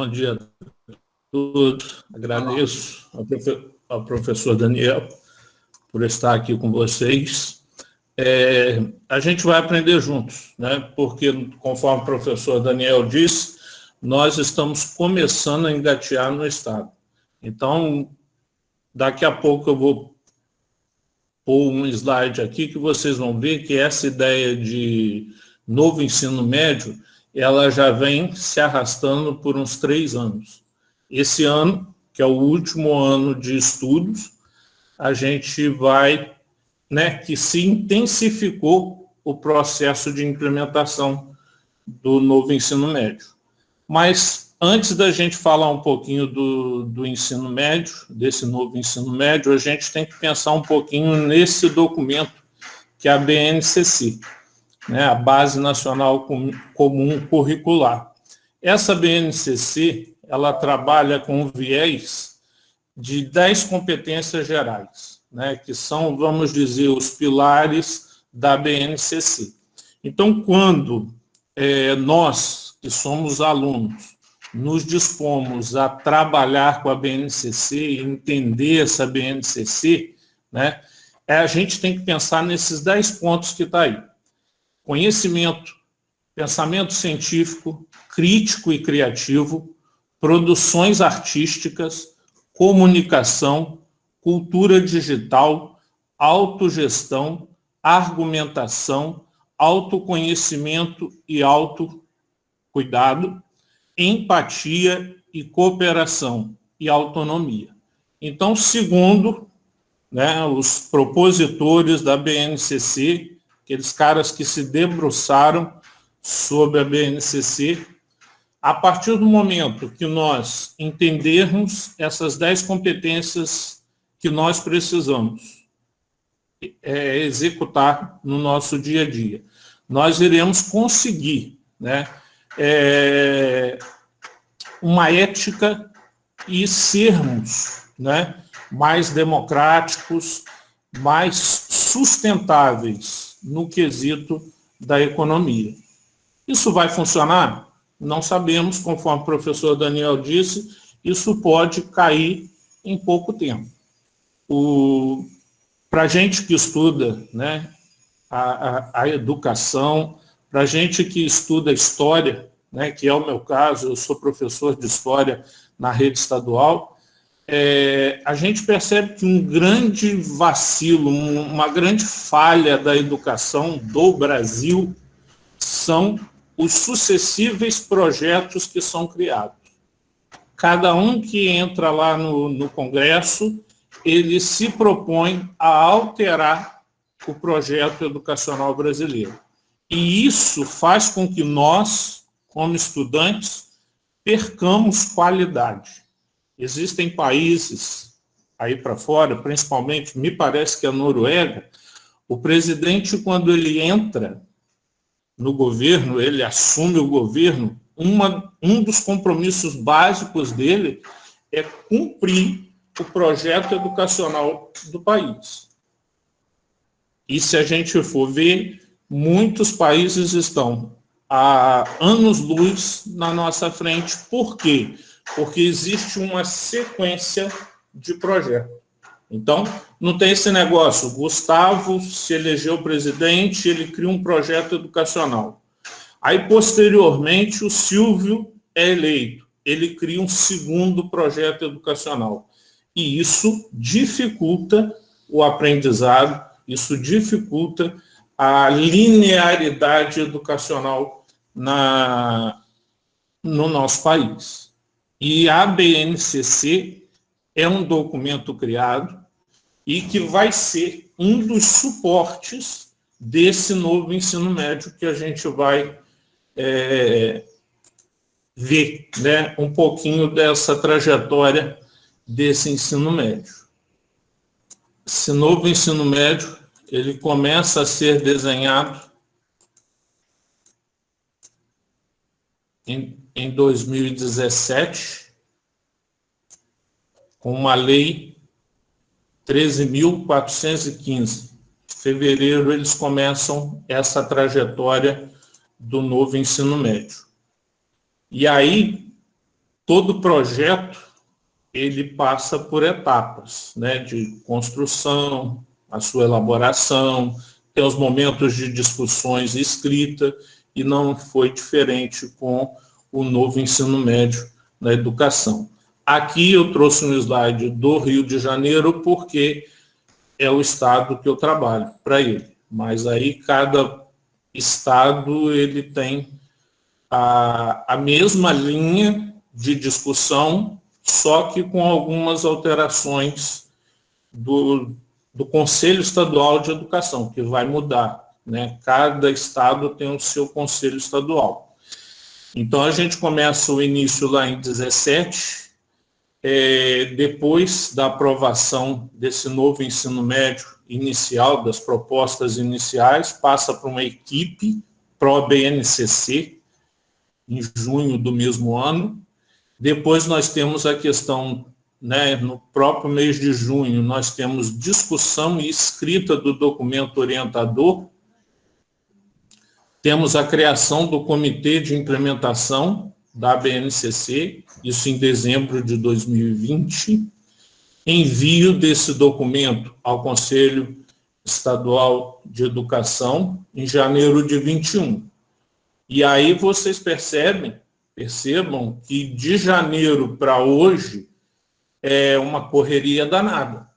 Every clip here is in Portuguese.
Bom dia a todos. Agradeço ao professor Daniel por estar aqui com vocês. A gente vai aprender juntos, né? Porque, conforme o professor Daniel disse, nós estamos começando a engatear no Estado. Então, daqui a pouco eu vou pôr um slide aqui que vocês vão ver que essa ideia de novo ensino médio, ela já vem se arrastando por uns 3 anos. Esse ano, que é o último ano de estudos, a gente vai, que se intensificou o processo de implementação do novo ensino médio. Mas, antes da gente falar um pouquinho do ensino médio, desse novo ensino médio, a gente tem que pensar um pouquinho nesse documento que é a BNCC, a Base Nacional Comum Curricular. Essa BNCC, ela trabalha com um viés de 10 competências gerais, que são, vamos dizer, os pilares da BNCC. Então, quando nós, que somos alunos, nos dispomos a trabalhar com a BNCC, entender essa BNCC, a gente tem que pensar nesses 10 pontos que está aí. Conhecimento, pensamento científico, crítico e criativo, produções artísticas, comunicação, cultura digital, autogestão, argumentação, autoconhecimento e autocuidado, empatia e cooperação e autonomia. Então, segundo os propositores da BNCC, aqueles caras que se debruçaram sobre a BNCC, a partir do momento que nós entendermos essas 10 competências que nós precisamos executar no nosso dia a dia, nós iremos conseguir uma ética e sermos mais democráticos, mais sustentáveis no quesito da economia. Isso vai funcionar? Não sabemos, conforme o professor Daniel disse, isso pode cair em pouco tempo. Para a gente que estuda a educação, para a gente que estuda história, que é o meu caso, eu sou professor de história na rede estadual, a gente percebe que um grande vacilo, uma grande falha da educação do Brasil são os sucessivos projetos que são criados. Cada um que entra lá no Congresso, ele se propõe a alterar o projeto educacional brasileiro. E isso faz com que nós, como estudantes, percamos qualidade. Existem países aí para fora, principalmente, me parece que a Noruega, o presidente, quando ele entra no governo, ele assume o governo, um dos compromissos básicos dele é cumprir o projeto educacional do país. E se a gente for ver, muitos países estão há anos-luz na nossa frente. Por quê? Porque existe uma sequência de projetos. Então, não tem esse negócio. Gustavo se elegeu presidente, ele cria um projeto educacional. Aí, posteriormente, o Silvio é eleito. Ele cria um segundo projeto educacional. E isso dificulta o aprendizado, isso dificulta a linearidade educacional no nosso país. E a BNCC é um documento criado e que vai ser um dos suportes desse novo ensino médio que a gente vai ver um pouquinho dessa trajetória desse ensino médio. Esse novo ensino médio, ele começa a ser desenhado em 2017, com uma lei 13.415. Em fevereiro, eles começam essa trajetória do novo ensino médio. E aí, todo projeto ele passa por etapas, né, de construção, a sua elaboração, tem os momentos de discussões e escrita, e não foi diferente com o novo ensino médio na educação. Aqui eu trouxe um slide do Rio de Janeiro, porque é o estado que eu trabalho para ele. Mas aí cada estado ele tem a mesma linha de discussão, só que com algumas alterações do Conselho Estadual de Educação, que vai mudar, né? Cada estado tem o seu Conselho Estadual. Então, a gente começa o início lá em 17, depois da aprovação desse novo ensino médio inicial, das propostas iniciais, passa para uma equipe pró-BNCC, em junho do mesmo ano. Depois nós temos a questão, né, no próprio mês de junho, nós temos discussão e escrita do documento orientador, temos a criação do Comitê de Implementação da BNCC, isso em dezembro de 2020, envio desse documento ao Conselho Estadual de Educação em janeiro de 21. E aí vocês percebam que de janeiro para hoje é uma correria danada.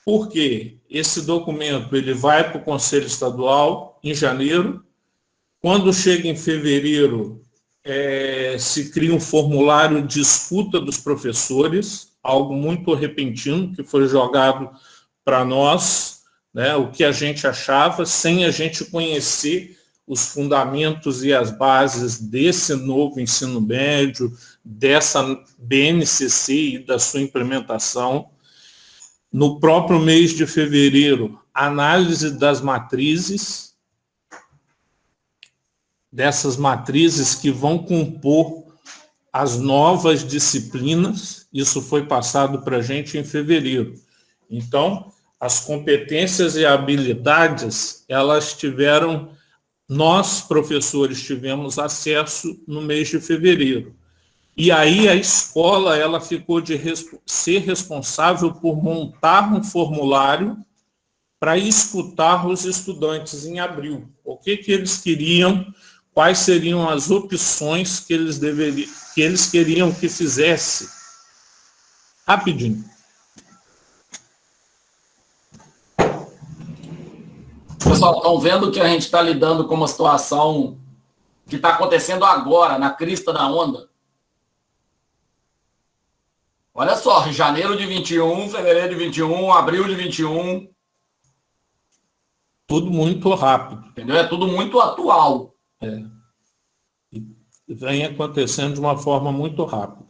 Por quê? Esse documento ele vai para o Conselho Estadual em janeiro. Quando chega em fevereiro, se cria um formulário de escuta dos professores, algo muito repentino que foi jogado para nós, né, o que a gente achava, sem a gente conhecer os fundamentos e as bases desse novo ensino médio, dessa BNCC e da sua implementação. No próprio mês de fevereiro, análise das matrizes, dessas matrizes que vão compor as novas disciplinas, isso foi passado para a gente em fevereiro. Então, as competências e habilidades, elas tiveram, nós, professores, tivemos acesso no mês de fevereiro. E aí a escola ela ficou de ser responsável por montar um formulário para escutar os estudantes em abril. O que eles queriam, quais seriam as opções que eles queriam que fizesse. Rapidinho. Pessoal, estão vendo que a gente está lidando com uma situação que está acontecendo agora, na crista da onda? Olha só, janeiro de 21, fevereiro de 21, abril de 21. Tudo muito rápido. Entendeu? É tudo muito atual. E vem acontecendo de uma forma muito rápida.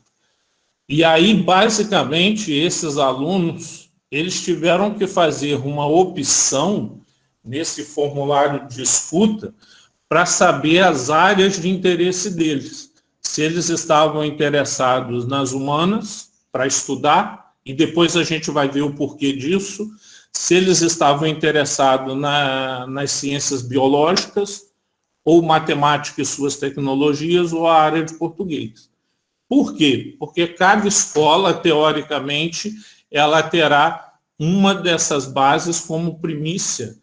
E aí, basicamente, esses alunos, eles tiveram que fazer uma opção nesse formulário de escuta para saber as áreas de interesse deles. Se eles estavam interessados nas humanas, para estudar, e depois a gente vai ver o porquê disso, se eles estavam interessados nas ciências biológicas, ou matemática e suas tecnologias, ou a área de português. Por quê? Porque cada escola, teoricamente, ela terá uma dessas bases como primícia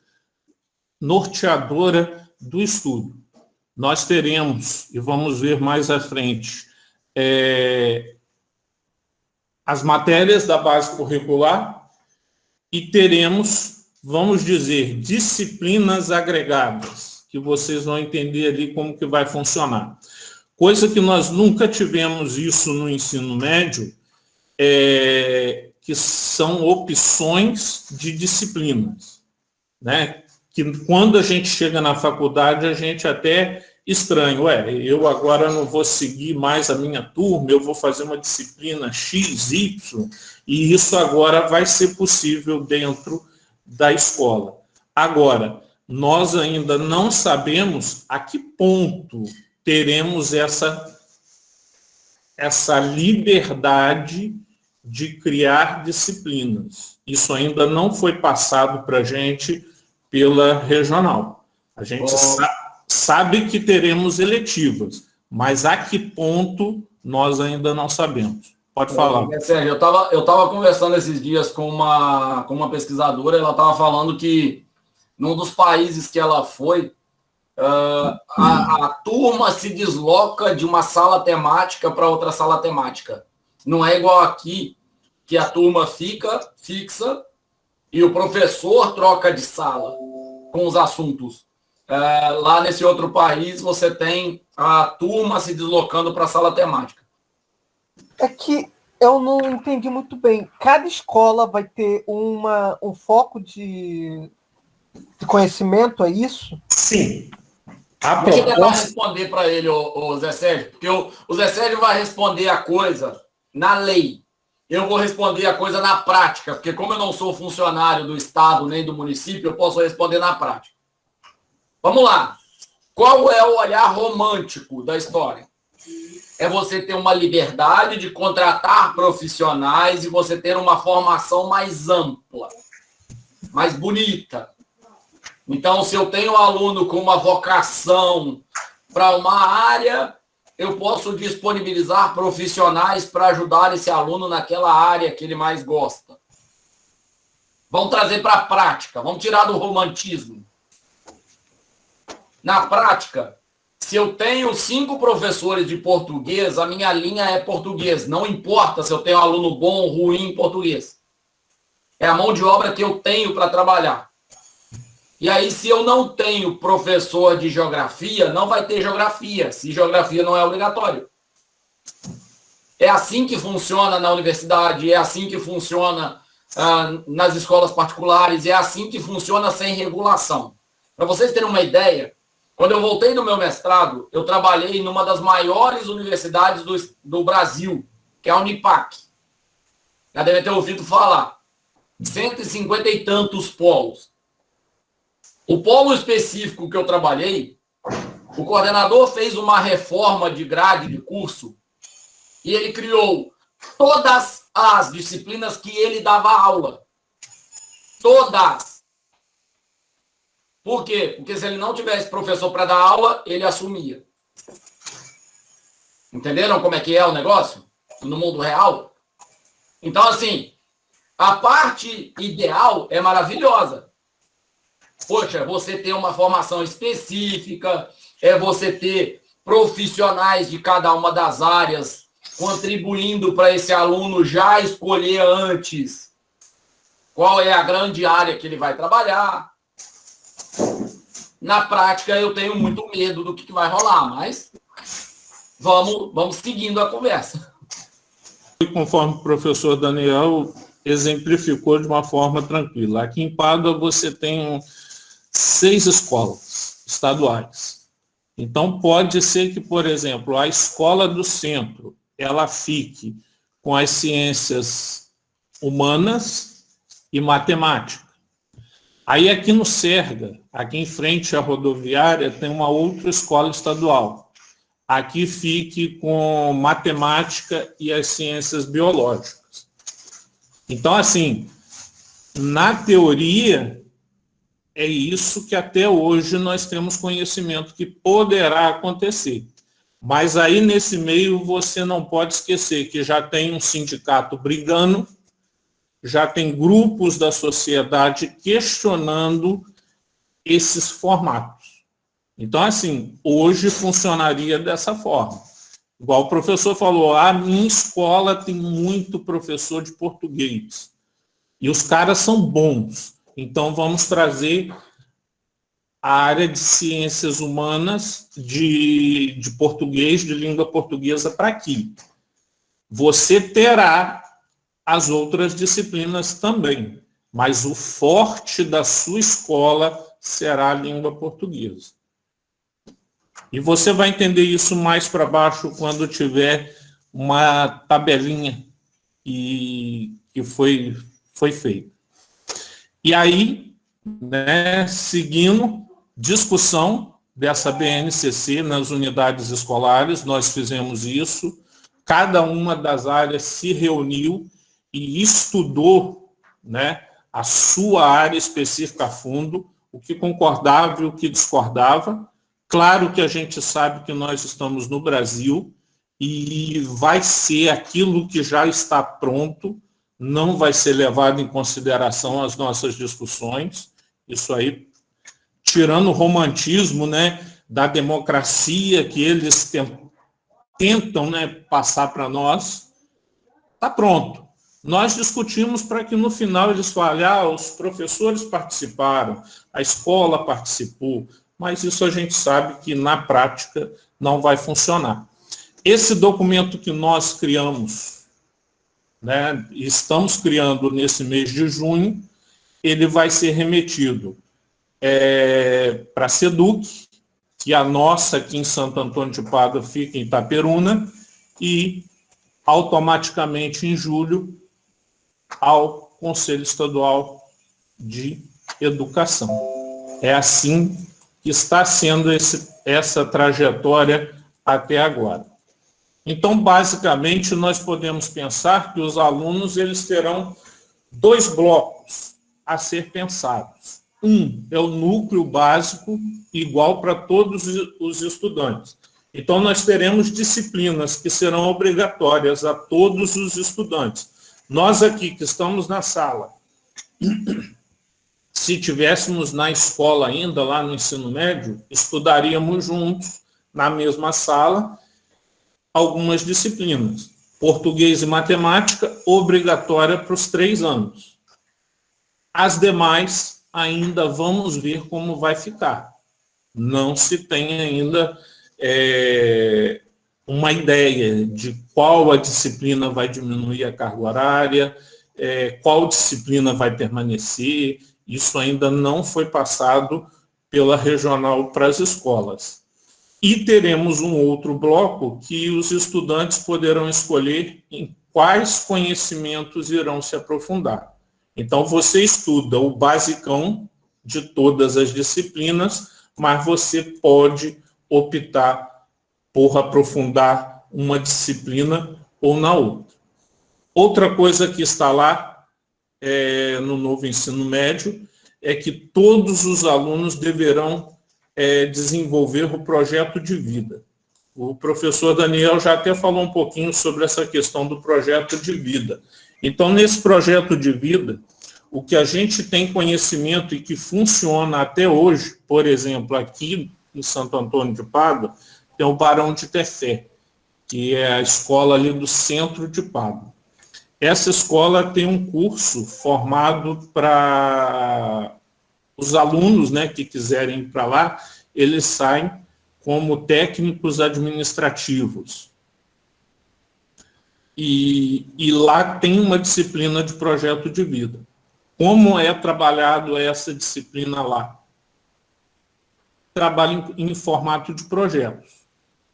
norteadora do estudo. Nós teremos, e vamos ver mais à frente, as matérias da base curricular e teremos, vamos dizer, disciplinas agregadas, que vocês vão entender ali como que vai funcionar. Coisa que nós nunca tivemos isso no ensino médio, que são opções de disciplinas, né? Que quando a gente chega na faculdade, a gente até estranha, eu agora não vou seguir mais a minha turma, eu vou fazer uma disciplina X, Y, e isso agora vai ser possível dentro da escola. Agora, nós ainda não sabemos a que ponto teremos essa liberdade de criar disciplinas. Isso ainda não foi passado para a gente pela regional. A gente sabe que teremos eletivas, mas a que ponto nós ainda não sabemos. Pode falar. Sérgio, eu tava conversando esses dias com uma pesquisadora, ela estava falando que num dos países que ela foi, a turma se desloca de uma sala temática para outra sala temática. Não é igual aqui, que a turma fica fixa e o professor troca de sala com os assuntos. Lá nesse outro país, você tem a turma se deslocando para a sala temática. É que eu não entendi muito bem. Cada escola vai ter um foco de conhecimento, é isso? Sim. Deixa eu tentar responder para ele, o Zé Sérgio, porque o Zé Sérgio vai responder a coisa na lei. Eu vou responder a coisa na prática, porque como eu não sou funcionário do Estado nem do município, eu posso responder na prática. Vamos lá. Qual é o olhar romântico da história? É você ter uma liberdade de contratar profissionais e você ter uma formação mais ampla, mais bonita. Então, se eu tenho um aluno com uma vocação para uma área, eu posso disponibilizar profissionais para ajudar esse aluno naquela área que ele mais gosta. Vamos trazer para a prática, vamos tirar do romantismo. Na prática, se eu tenho 5 professores de português, a minha linha é português. Não importa se eu tenho um aluno bom ou ruim em português. É a mão de obra que eu tenho para trabalhar. E aí, se eu não tenho professor de geografia, não vai ter geografia, se geografia não é obrigatório. É assim que funciona na universidade, é assim que funciona nas escolas particulares, é assim que funciona sem regulação. Para vocês terem uma ideia, quando eu voltei do meu mestrado, eu trabalhei numa das maiores universidades do Brasil, que é a Unipac. Já deve ter ouvido falar. 150 e tantos polos. O polo específico que eu trabalhei, o coordenador fez uma reforma de grade de curso e ele criou todas as disciplinas que ele dava aula. Todas. Por quê? Porque se ele não tivesse professor para dar aula, ele assumia. Entenderam como é que é o negócio? No mundo real? Então, assim, a parte ideal é maravilhosa. Poxa, você ter uma formação específica, é você ter profissionais de cada uma das áreas contribuindo para esse aluno já escolher antes qual é a grande área que ele vai trabalhar. Na prática, eu tenho muito medo do que vai rolar, mas vamos seguindo a conversa. Conforme o professor Daniel exemplificou de uma forma tranquila. Aqui em Pádua você tem 6 escolas estaduais. Então, pode ser que, por exemplo, a escola do centro, ela fique com as ciências humanas e matemática. Aí aqui no Serga, aqui em frente à rodoviária, tem uma outra escola estadual. Aqui fique com matemática e as ciências biológicas. Então, assim, na teoria, é isso que até hoje nós temos conhecimento que poderá acontecer. Mas aí, nesse meio, você não pode esquecer que já tem um sindicato brigando, já tem grupos da sociedade questionando esses formatos. Então, assim, hoje funcionaria dessa forma. Igual o professor falou, a minha escola tem muito professor de português. E os caras são bons. Então, vamos trazer a área de ciências humanas, de português, de língua portuguesa para aqui. Você terá as outras disciplinas também, mas o forte da sua escola será a língua portuguesa. E você vai entender isso mais para baixo quando tiver uma tabelinha que foi feita. E aí, né, seguindo discussão dessa BNCC nas unidades escolares, nós fizemos isso, cada uma das áreas se reuniu e estudou, né, a sua área específica a fundo, o que concordava e o que discordava. Claro que a gente sabe que nós estamos no Brasil e vai ser aquilo que já está pronto, não vai ser levado em consideração as nossas discussões. Isso aí, tirando o romantismo, né, da democracia que eles tentam, né, passar para nós, está pronto. Nós discutimos para que no final eles falem, os professores participaram, a escola participou, mas isso a gente sabe que na prática não vai funcionar. Esse documento que nós criamos, né, estamos criando nesse mês de junho, ele vai ser remetido para a SEDUC, que a nossa aqui em Santo Antônio de Pádua fica em Itaperuna, e automaticamente em julho ao Conselho Estadual de Educação. É assim que está sendo essa trajetória até agora. Então, basicamente, nós podemos pensar que os alunos eles terão 2 blocos a ser pensados. Um é o núcleo básico, igual para todos os estudantes. Então, nós teremos disciplinas que serão obrigatórias a todos os estudantes. Nós aqui que estamos na sala, se tivéssemos na escola ainda, lá no ensino médio, estudaríamos juntos, na mesma sala, algumas disciplinas. Português e matemática, obrigatória para os 3 anos. As demais, ainda vamos ver como vai ficar. Não se tem ainda uma ideia de qual a disciplina vai diminuir a carga horária, qual disciplina vai permanecer. Isso ainda não foi passado pela regional para as escolas. E teremos um outro bloco que os estudantes poderão escolher em quais conhecimentos irão se aprofundar. Então, você estuda o basicão de todas as disciplinas, mas você pode optar por aprofundar uma disciplina ou na outra. Outra coisa que está lá no novo ensino médio é que todos os alunos deverão desenvolver o projeto de vida. O professor Daniel já até falou um pouquinho sobre essa questão do projeto de vida. Então, nesse projeto de vida, o que a gente tem conhecimento e que funciona até hoje, por exemplo, aqui em Santo Antônio de Pádua, tem o Barão de Tefé, que é a escola ali do centro de Pádua. Essa escola tem um curso formado para os alunos, né, que quiserem ir para lá, eles saem como técnicos administrativos. E lá tem uma disciplina de projeto de vida. Como é trabalhado essa disciplina lá? Trabalho em formato de projetos.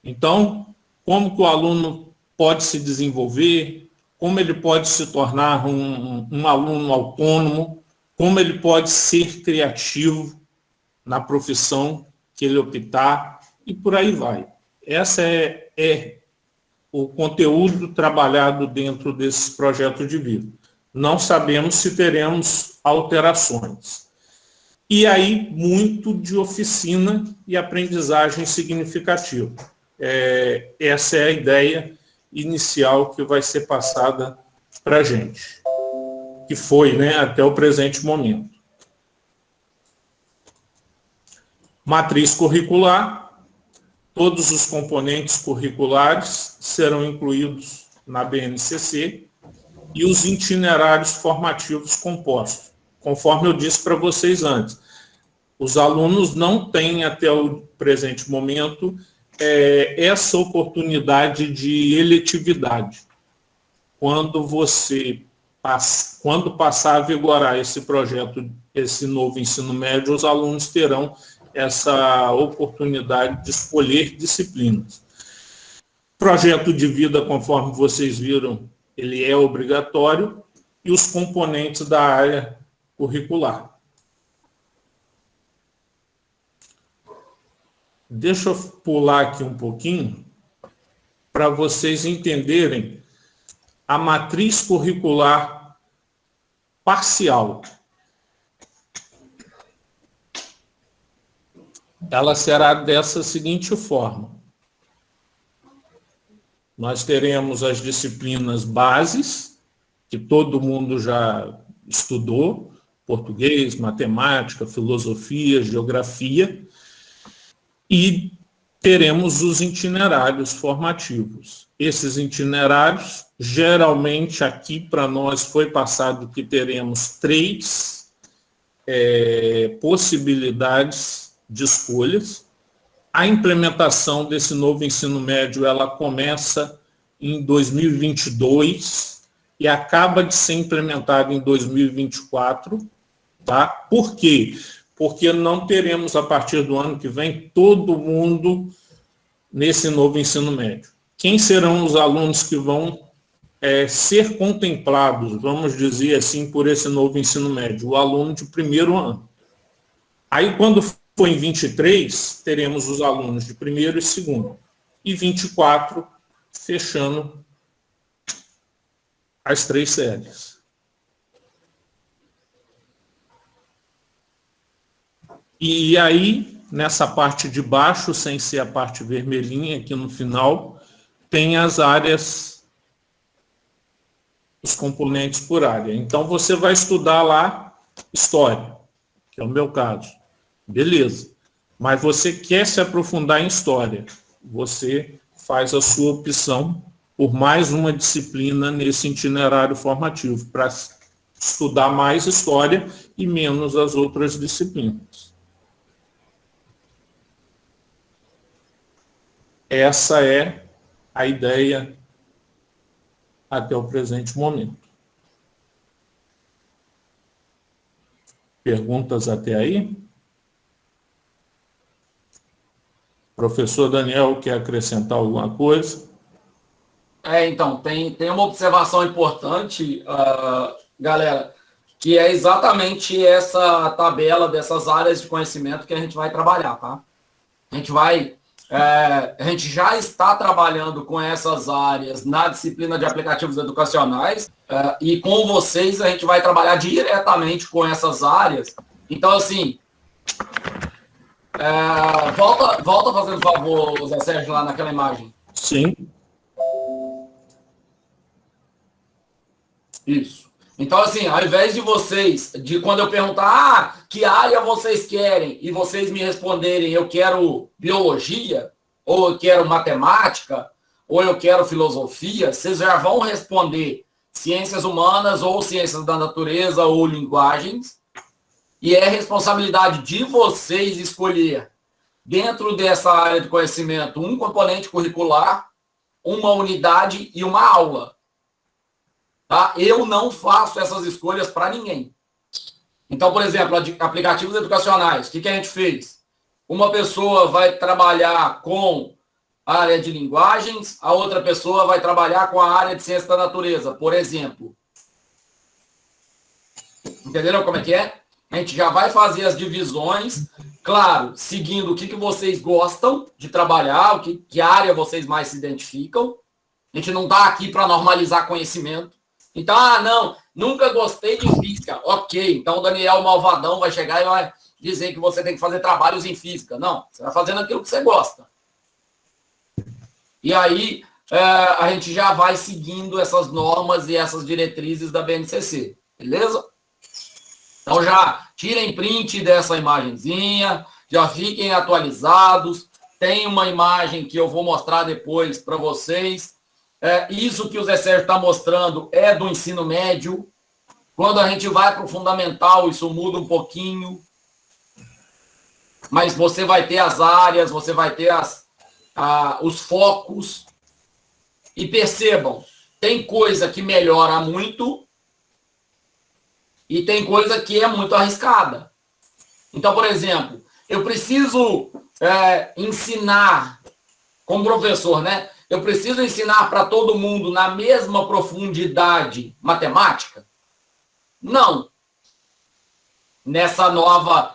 Então, como que o aluno pode se desenvolver, como ele pode se tornar um aluno autônomo, como ele pode ser criativo na profissão que ele optar, e por aí vai. Essa é o conteúdo trabalhado dentro desse projeto de vida. Não sabemos se teremos alterações. E aí, muito de oficina e aprendizagem significativa. Essa é a ideia inicial que vai ser passada para a gente, que foi, né, até o presente momento. Matriz curricular, todos os componentes curriculares serão incluídos na BNCC e os itinerários formativos compostos. Conforme eu disse para vocês antes, os alunos não têm até o presente momento essa oportunidade de eletividade. Quando passar a vigorar esse projeto, esse novo ensino médio, os alunos terão essa oportunidade de escolher disciplinas. Projeto de vida, conforme vocês viram, ele é obrigatório, e os componentes da área curricular. Deixa eu pular aqui um pouquinho para vocês entenderem a matriz curricular parcial. Ela será dessa seguinte forma. nós teremos as disciplinas bases, que todo mundo já estudou, português, matemática, filosofia, geografia, e teremos os itinerários formativos. Esses itinerários, geralmente aqui para nós foi passado que teremos 3 possibilidades de escolhas. A implementação desse novo ensino médio, ela começa em 2022 e acaba de ser implementada em 2024, tá? Por quê? Porque não teremos, a partir do ano que vem, todo mundo nesse novo ensino médio. Quem serão os alunos que vão ser contemplados, vamos dizer assim, por esse novo ensino médio? O aluno de primeiro ano. Aí, quando for em 23, teremos os alunos de primeiro e segundo. E 24, fechando as 3 séries. E aí, nessa parte de baixo, sem ser a parte vermelhinha aqui no final, tem as áreas, os componentes por área. Então, você vai estudar lá história, que é o meu caso. Beleza. Mas você quer se aprofundar em história, você faz a sua opção por mais uma disciplina nesse itinerário formativo, para estudar mais história e menos as outras disciplinas. Essa é a ideia até o presente momento. Perguntas até aí? Professor Daniel, quer acrescentar alguma coisa? Então, tem uma observação importante, galera, que é exatamente essa tabela dessas áreas de conhecimento que a gente vai trabalhar, tá? A gente já está trabalhando com essas áreas na disciplina de aplicativos educacionais e com vocês a gente vai trabalhar diretamente com essas áreas. Então, assim, volta fazendo favor, Zé Sérgio, lá naquela imagem. Sim. Isso. Então, assim, ao invés de vocês, de quando eu perguntar, que área vocês querem, e vocês me responderem, eu quero biologia, ou eu quero matemática, ou eu quero filosofia, vocês já vão responder ciências humanas, ou ciências da natureza, ou linguagens, e é responsabilidade de vocês escolher, dentro dessa área de conhecimento, um componente curricular, uma unidade e uma aula. Tá? Eu não faço essas escolhas para ninguém. Então, por exemplo, aplicativos educacionais, o que a gente fez? Uma pessoa vai trabalhar com a área de linguagens, a outra pessoa vai trabalhar com a área de ciência da natureza, por exemplo. Entenderam como é que é? A gente já vai fazer as divisões, claro, seguindo o que vocês gostam de trabalhar, que área vocês mais se identificam. A gente não está aqui para normalizar conhecimento. Então, não, nunca gostei de física. Ok, então o Daniel Malvadão vai chegar e vai dizer que você tem que fazer trabalhos em física. Não, você vai fazendo aquilo que você gosta. E aí, a gente já vai seguindo essas normas e essas diretrizes da BNCC. Beleza? Então, já tirem print dessa imagenzinha, já fiquem atualizados. Tem uma imagem que eu vou mostrar depois para vocês. Isso que o Zé Sérgio está mostrando é do ensino médio. Quando a gente vai para o fundamental, isso muda um pouquinho. Mas você vai ter as áreas, você vai ter os focos. E percebam, tem coisa que melhora muito e tem coisa que é muito arriscada. Então, por exemplo, eu preciso ensinar, como professor, né? Eu preciso ensinar para todo mundo na mesma profundidade matemática? Não. Nessa nova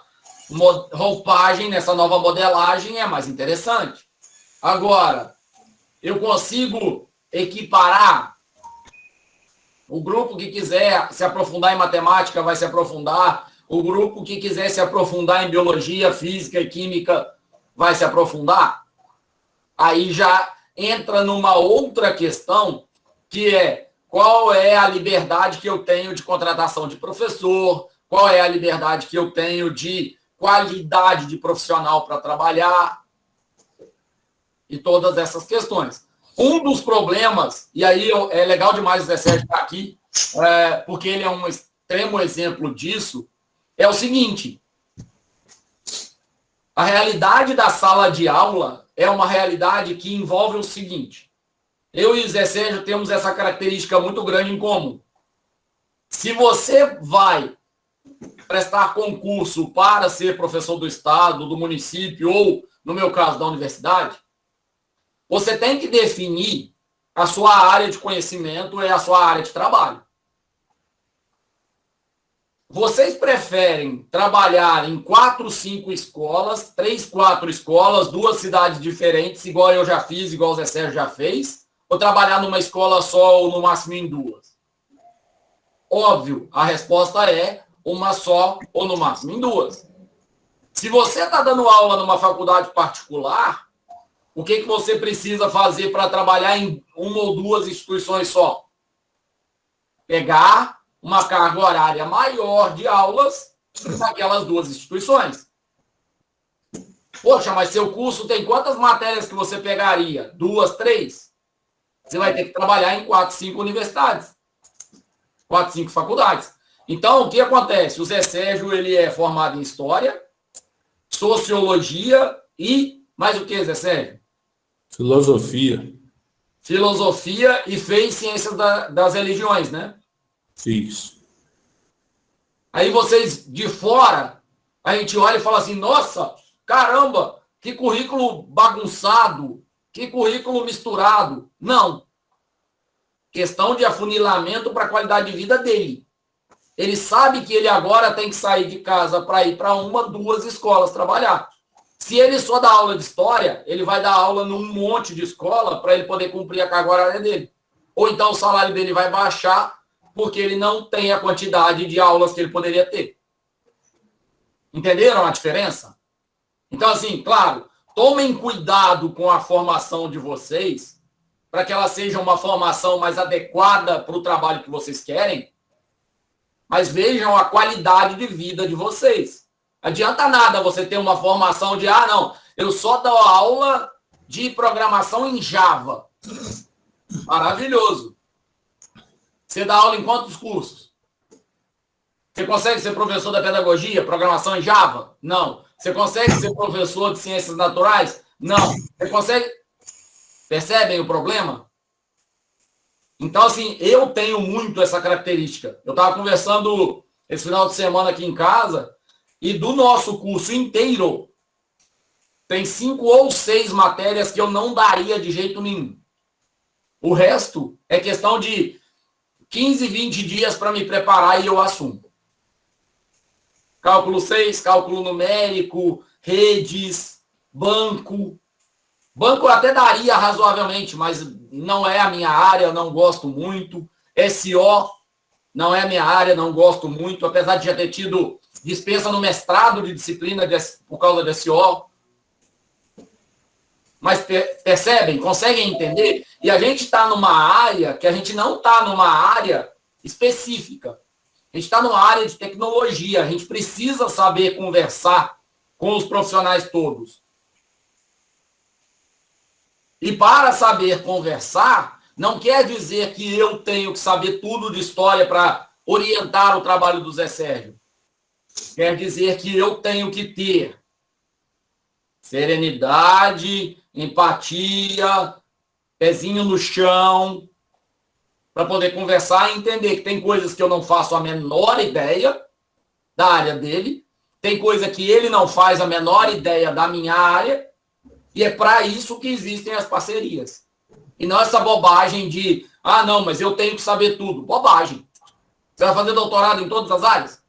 roupagem, nessa nova modelagem é mais interessante. Agora, eu consigo equiparar. O grupo que quiser se aprofundar em matemática vai se aprofundar. O grupo que quiser se aprofundar em biologia, física e química vai se aprofundar. Aí já entra numa outra questão, que é qual é a liberdade que eu tenho de contratação de professor, qual é a liberdade que eu tenho de qualidade de profissional para trabalhar, e todas essas questões. Um dos problemas, e aí é legal demais o Zé Sérgio estar aqui, porque ele é um extremo exemplo disso, é o seguinte: a realidade da sala de aula é uma realidade que envolve o seguinte: eu e o Zé Sérgio temos essa característica muito grande em comum. Se você vai prestar concurso para ser professor do estado, do município ou, no meu caso, da universidade, você tem que definir a sua área de conhecimento e a sua área de trabalho. Vocês preferem trabalhar em 4, 5 escolas, 3, 4 escolas, 2 cidades diferentes, igual eu já fiz, igual o Zé Sérgio já fez, ou trabalhar numa escola só ou no máximo em 2? Óbvio, a resposta é uma só ou no máximo em 2. Se você está dando aula numa faculdade particular, o que você precisa fazer para trabalhar em 1 ou 2 instituições só? Pegar uma carga horária maior de aulas naquelas 2 instituições. Poxa, mas seu curso tem quantas matérias que você pegaria? 2, 3? Você vai ter que trabalhar em 4, 5 universidades. 4, 5 faculdades. Então, o que acontece? O Zé Sérgio, ele é formado em História, Sociologia e... mais o que, Zé Sérgio? Filosofia. Filosofia e fez Ciências das Religiões, né? Fiz. Aí vocês, de fora, a gente olha e fala assim: nossa, caramba, que currículo bagunçado, que currículo misturado. Não. Questão de afunilamento para a qualidade de vida dele. Ele sabe que ele agora tem que sair de casa para ir para 1, 2 escolas trabalhar. Se ele só dá aula de história, ele vai dar aula num monte de escola para ele poder cumprir a carga horária dele. Ou então o salário dele vai baixar porque ele não tem a quantidade de aulas que ele poderia ter. Entenderam a diferença? Então, assim, claro, tomem cuidado com a formação de vocês para que ela seja uma formação mais adequada para o trabalho que vocês querem, mas vejam a qualidade de vida de vocês. Adianta nada você ter uma formação de, não, eu só dou aula de programação em Java. Maravilhoso. Você dá aula em quantos cursos? Você consegue ser professor da pedagogia, programação em Java? Não. Você consegue ser professor de ciências naturais? Não. Você consegue... Percebem o problema? Então, assim, eu tenho muito essa característica. Eu estava conversando esse final de semana aqui em casa, e do nosso curso inteiro, tem 5 ou 6 matérias que eu não daria de jeito nenhum. O resto é questão de 15, 20 dias para me preparar e eu assumo. Cálculo 6, cálculo numérico, redes, banco. Banco eu até daria razoavelmente, mas não é a minha área, eu não gosto muito. SO não é a minha área, não gosto muito, apesar de já ter tido dispensa no mestrado de disciplina por causa de SO. Mas percebem? Conseguem entender? E a gente está numa área que a gente não está numa área específica. A gente está numa área de tecnologia. A gente precisa saber conversar com os profissionais todos. E para saber conversar, não quer dizer que eu tenho que saber tudo de história para orientar o trabalho do Zé Sérgio. Quer dizer que eu tenho que ter serenidade, empatia, pezinho no chão, para poder conversar e entender que tem coisas que eu não faço a menor ideia da área dele, tem coisa que ele não faz a menor ideia da minha área, e é para isso que existem as parcerias. E não essa bobagem de, não, mas eu tenho que saber tudo. Bobagem. Você vai fazer doutorado em todas as áreas?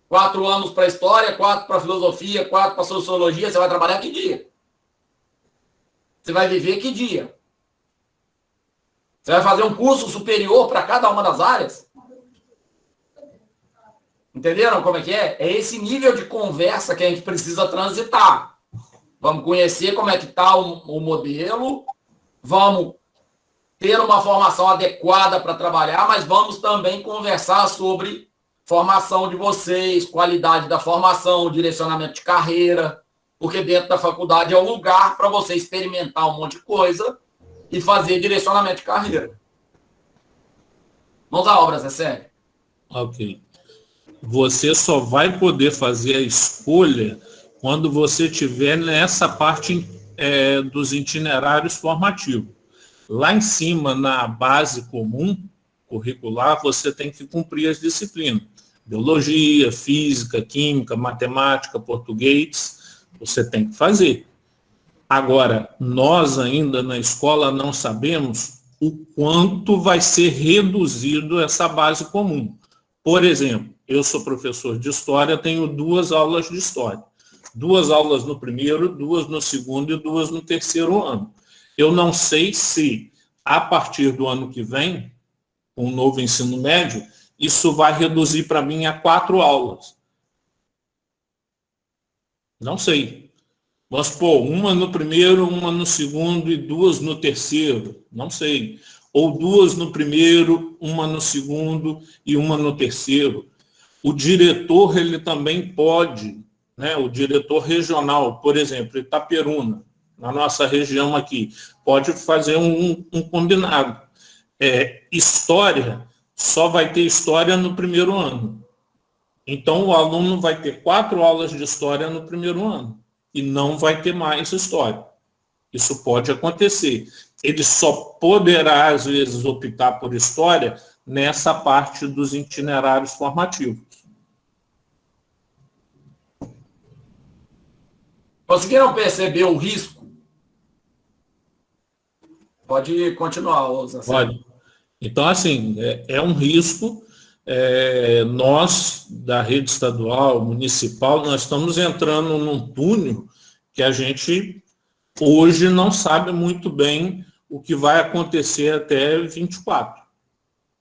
4 anos para história, 4 para filosofia, 4 para sociologia, você vai trabalhar que dia? Você vai viver que dia? Você vai fazer um curso superior para cada uma das áreas? Entenderam como é que é? É esse nível de conversa que a gente precisa transitar. Vamos conhecer como é que está o modelo, vamos ter uma formação adequada para trabalhar, mas vamos também conversar sobre formação de vocês, qualidade da formação, direcionamento de carreira, porque dentro da faculdade é o lugar para você experimentar um monte de coisa e fazer direcionamento de carreira. Mãos à obra, Zé Sérgio. Ok. Você só vai poder fazer a escolha quando você estiver nessa parte dos itinerários formativos. Lá em cima, na base comum curricular, você tem que cumprir as disciplinas. Biologia, física, química, matemática, português, você tem que fazer. Agora, nós ainda na escola não sabemos o quanto vai ser reduzido essa base comum. Por exemplo, eu sou professor de história, tenho 2 aulas de história. 2 aulas no primeiro, 2 no segundo e 2 no terceiro ano. Eu não sei se, a partir do ano que vem, com o novo ensino médio, isso vai reduzir para mim a 4 aulas. Não sei. Vamos supor, 1 no primeiro, 1 no segundo e 2 no terceiro. Não sei. Ou 2 no primeiro, 1 no segundo e 1 no terceiro. O diretor, ele também pode, né? O diretor regional, por exemplo, Itaperuna, na nossa região aqui, pode fazer um combinado. História, só vai ter história no primeiro ano. Então, o aluno vai ter 4 aulas de história no primeiro ano e não vai ter mais história. Isso pode acontecer. Ele só poderá, às vezes, optar por história nessa parte dos itinerários formativos. Conseguiram perceber o risco? Pode continuar, Zé. Pode. Então, assim, é um risco. Nós, da rede estadual, municipal, nós estamos entrando num túnel que a gente hoje não sabe muito bem o que vai acontecer até 24.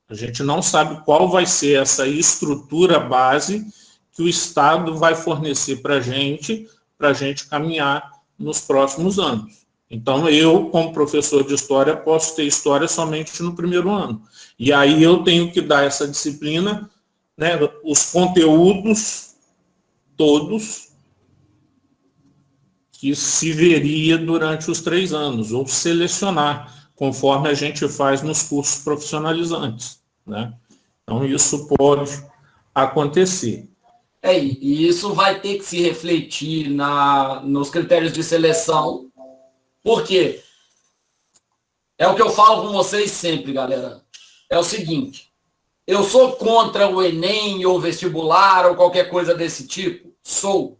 A gente não sabe qual vai ser essa estrutura base que o Estado vai fornecer para a gente caminhar nos próximos anos. Então, eu, como professor de história, posso ter história somente no primeiro ano. E aí eu tenho que dar essa disciplina, né, os conteúdos todos que se veria durante os 3 anos, ou selecionar, conforme a gente faz nos cursos profissionalizantes, né? Então, isso pode acontecer. E isso vai ter que se refletir nos critérios de seleção. Por quê? É o que eu falo com vocês sempre, galera. É o seguinte, eu sou contra o Enem ou vestibular ou qualquer coisa desse tipo? Sou.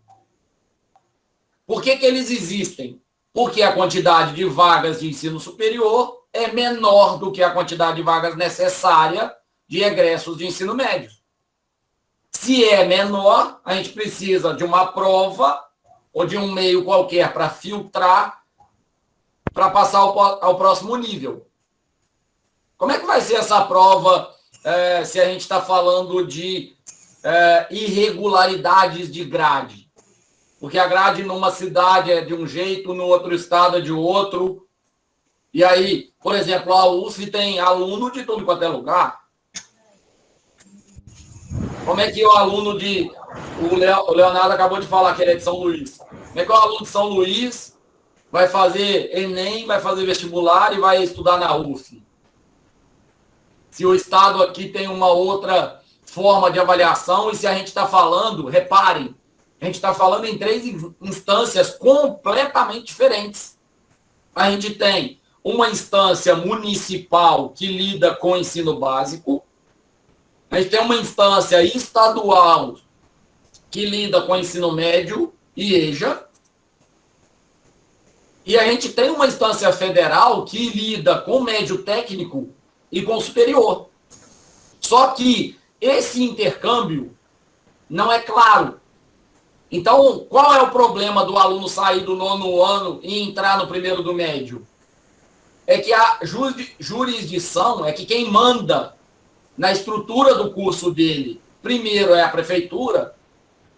Por que eles existem? Porque a quantidade de vagas de ensino superior é menor do que a quantidade de vagas necessária de egressos de ensino médio. Se é menor, a gente precisa de uma prova ou de um meio qualquer para filtrar, para passar ao próximo nível. Como é que vai ser essa prova se a gente está falando de irregularidades de grade? Porque a grade numa cidade é de um jeito, no outro estado é de outro. E aí, por exemplo, a UF tem aluno de tudo quanto é lugar. Como é que o aluno de... O Leonardo acabou de falar que ele é de São Luís. Como é que o aluno de São Luís vai fazer Enem, vai fazer vestibular e vai estudar na UF? Se o Estado aqui tem uma outra forma de avaliação, e se a gente está falando, reparem, a gente está falando em 3 instâncias completamente diferentes. A gente tem uma instância municipal que lida com o ensino básico, a gente tem uma instância estadual que lida com o ensino médio e EJA, e a gente tem uma instância federal que lida com o médio técnico e com o superior. Só que esse intercâmbio não é claro. Então, qual é o problema do aluno sair do 9º ano e entrar no 1º do médio? É que a jurisdição, é que quem manda na estrutura do curso dele, primeiro é a prefeitura,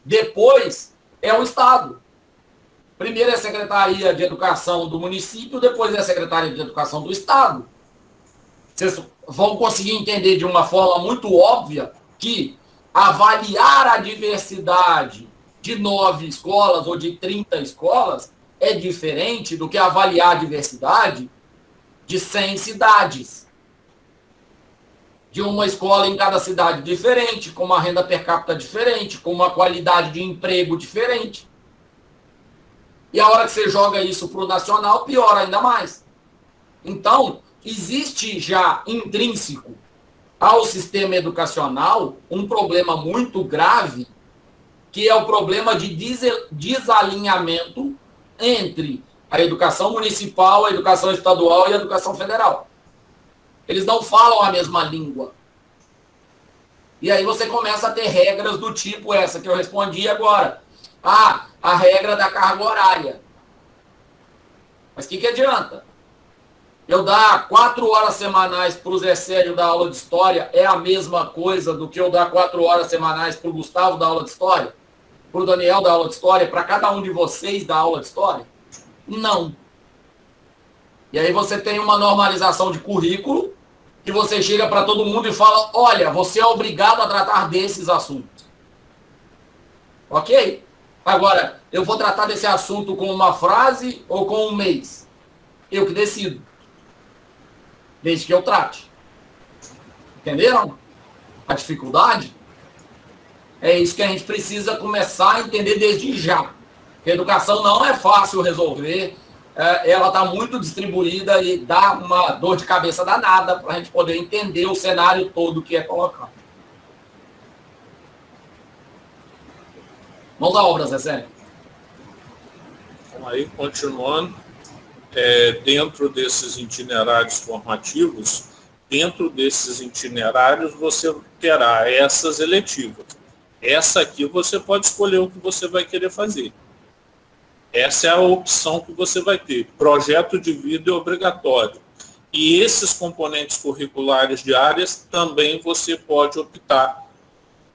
depois é o Estado. Primeiro é a Secretaria de Educação do município, depois é a Secretaria de Educação do Estado. Vocês vão conseguir entender de uma forma muito óbvia que avaliar a diversidade de 9 escolas ou de 30 escolas é diferente do que avaliar a diversidade de 100 cidades. De uma escola em cada cidade diferente, com uma renda per capita diferente, com uma qualidade de emprego diferente. E a hora que você joga isso para o nacional, piora ainda mais. Então, existe já intrínseco ao sistema educacional um problema muito grave, que é o problema de desalinhamento entre a educação municipal, a educação estadual e a educação federal. Eles não falam a mesma língua. E aí você começa a ter regras do tipo essa que eu respondi agora. Ah, a regra da carga horária. Mas o que adianta? Eu dar 4 horas semanais para o Zé Sérgio da aula de História é a mesma coisa do que eu dar 4 horas semanais para o Gustavo da aula de História? Para o Daniel da aula de História? Para cada um de vocês da aula de História? Não. E aí você tem uma normalização de currículo que você chega para todo mundo e fala, olha, você é obrigado a tratar desses assuntos. Ok? Agora, eu vou tratar desse assunto com uma frase ou com um mês? Eu que decido. Desde que eu trate. Entenderam? A dificuldade? É isso que a gente precisa começar a entender desde já. A educação não é fácil resolver, ela está muito distribuída e dá uma dor de cabeça danada para a gente poder entender o cenário todo que é colocado. Vamos à obra, Zé Sérgio. Então, aí, continuando, dentro desses itinerários formativos, dentro desses itinerários você terá essas eletivas. Essa aqui você pode escolher o que você vai querer fazer. Essa é a opção que você vai ter. Projeto de vida é obrigatório. E esses componentes curriculares de áreas também você pode optar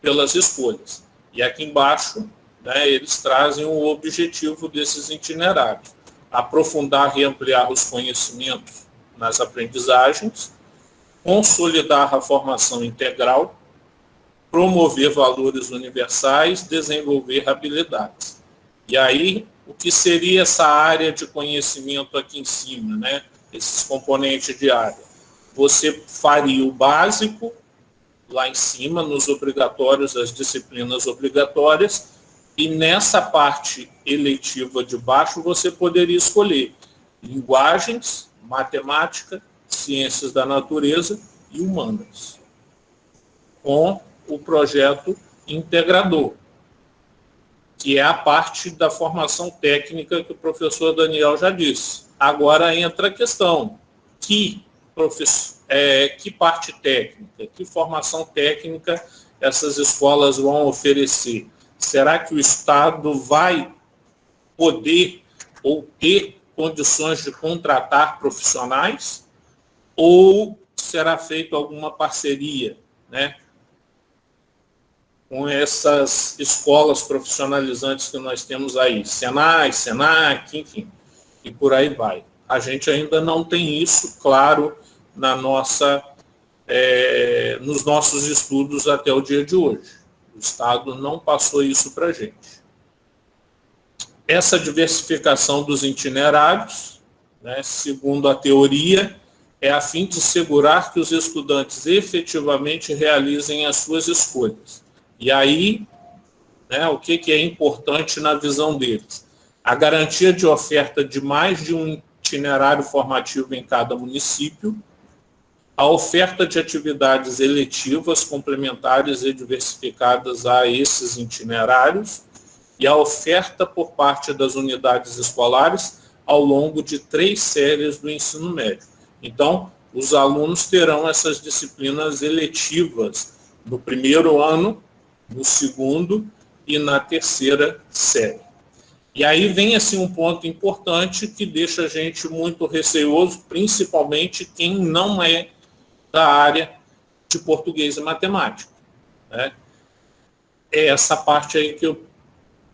pelas escolhas. E aqui embaixo, né, eles trazem o objetivo desses itinerários. Aprofundar e ampliar os conhecimentos nas aprendizagens, consolidar a formação integral, promover valores universais, desenvolver habilidades. E aí, o que seria essa área de conhecimento aqui em cima, né? Esses componentes de área? Você faria o básico lá em cima, nos obrigatórios, as disciplinas obrigatórias, e nessa parte eletiva de baixo você poderia escolher linguagens, matemática, ciências da natureza e humanas, com o projeto integrador, que é a parte da formação técnica que o professor Daniel já disse. Agora entra a questão, que parte técnica, que formação técnica essas escolas vão oferecer? Será que o Estado vai poder ou ter condições de contratar profissionais? Ou será feita alguma parceria, né, com essas escolas profissionalizantes que nós temos aí, Senai, Senac, enfim, e por aí vai. A gente ainda não tem isso claro nos nossos estudos até o dia de hoje. O Estado não passou isso para a gente. Essa diversificação dos itinerários, né, segundo a teoria, é a fim de assegurar que os estudantes efetivamente realizem as suas escolhas. E aí, né, o que é importante na visão deles? A garantia de oferta de mais de um itinerário formativo em cada município, a oferta de atividades eletivas complementares e diversificadas a esses itinerários e a oferta por parte das unidades escolares ao longo de 3 séries do ensino médio. Então, os alunos terão essas disciplinas eletivas no primeiro ano, no segundo e na terceira série. E aí vem assim um ponto importante que deixa a gente muito receoso, principalmente quem não é da área de português e matemática, né? É essa parte aí que eu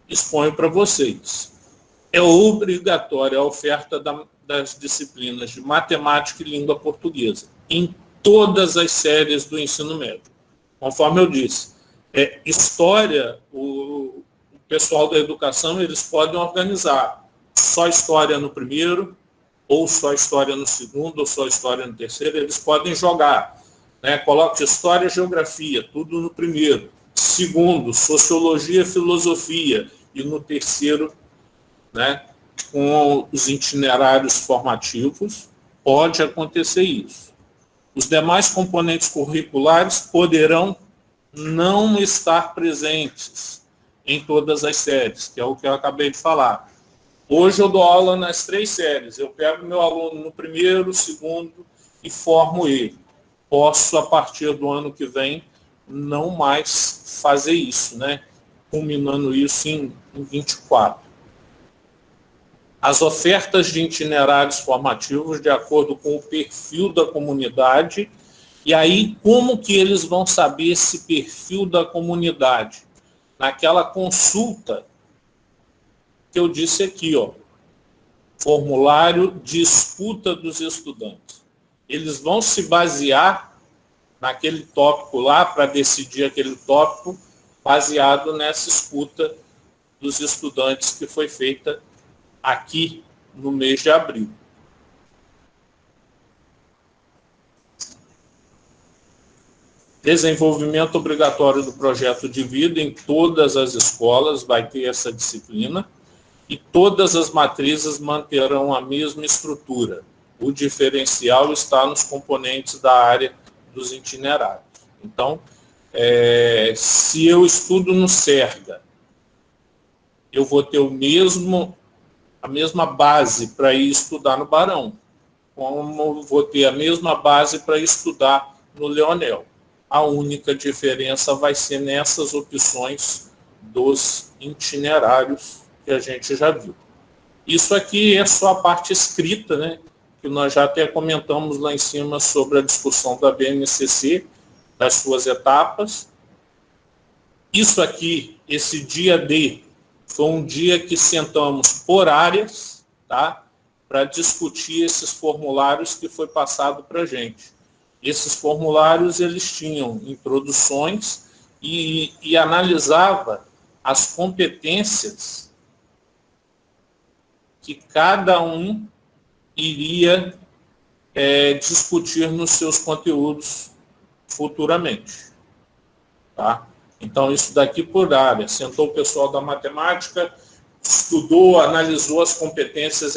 exponho para vocês. é obrigatória a oferta das disciplinas de matemática e língua portuguesa em todas as séries do ensino médio. Conforme eu disse, história, o pessoal da educação, eles podem organizar só história no primeiro, ou só história no segundo, ou só história no terceiro, eles podem jogar, né? Coloque história e geografia, tudo no primeiro. Segundo, sociologia e filosofia, e no terceiro, né, com os itinerários formativos, pode acontecer isso. Os demais componentes curriculares poderão não estar presentes em todas as séries, que é o que eu acabei de falar. Hoje eu dou aula nas 3 séries. Eu pego meu aluno no primeiro, segundo e formo ele. Posso, a partir do ano que vem, não mais fazer isso, né? Culminando isso em 24. As ofertas de itinerários formativos de acordo com o perfil da comunidade. E aí, como que eles vão saber esse perfil da comunidade? Naquela consulta que eu disse aqui, ó, formulário de escuta dos estudantes. Eles vão se basear naquele tópico lá para decidir aquele tópico baseado nessa escuta dos estudantes que foi feita aqui no mês de abril. Desenvolvimento obrigatório do projeto de vida em todas as escolas, vai ter essa disciplina, e todas as matrizes manterão a mesma estrutura. O diferencial está nos componentes da área dos itinerários. Então, se eu estudo no SERGA, eu vou ter a mesma base para ir estudar no Barão, como vou ter a mesma base para estudar no Leonel. A única diferença vai ser nessas opções dos itinerários que a gente já viu. Isso aqui é só a parte escrita, né? Que nós já até comentamos lá em cima sobre a discussão da BNCC, das suas etapas. Isso aqui, esse dia D, foi um dia que sentamos por áreas, tá? Para discutir esses formulários que foi passado para a gente. Esses formulários, eles tinham introduções e analisava as competências que cada um iria discutir nos seus conteúdos futuramente. Tá? Então, isso daqui por área. Sentou o pessoal da matemática, estudou, analisou as competências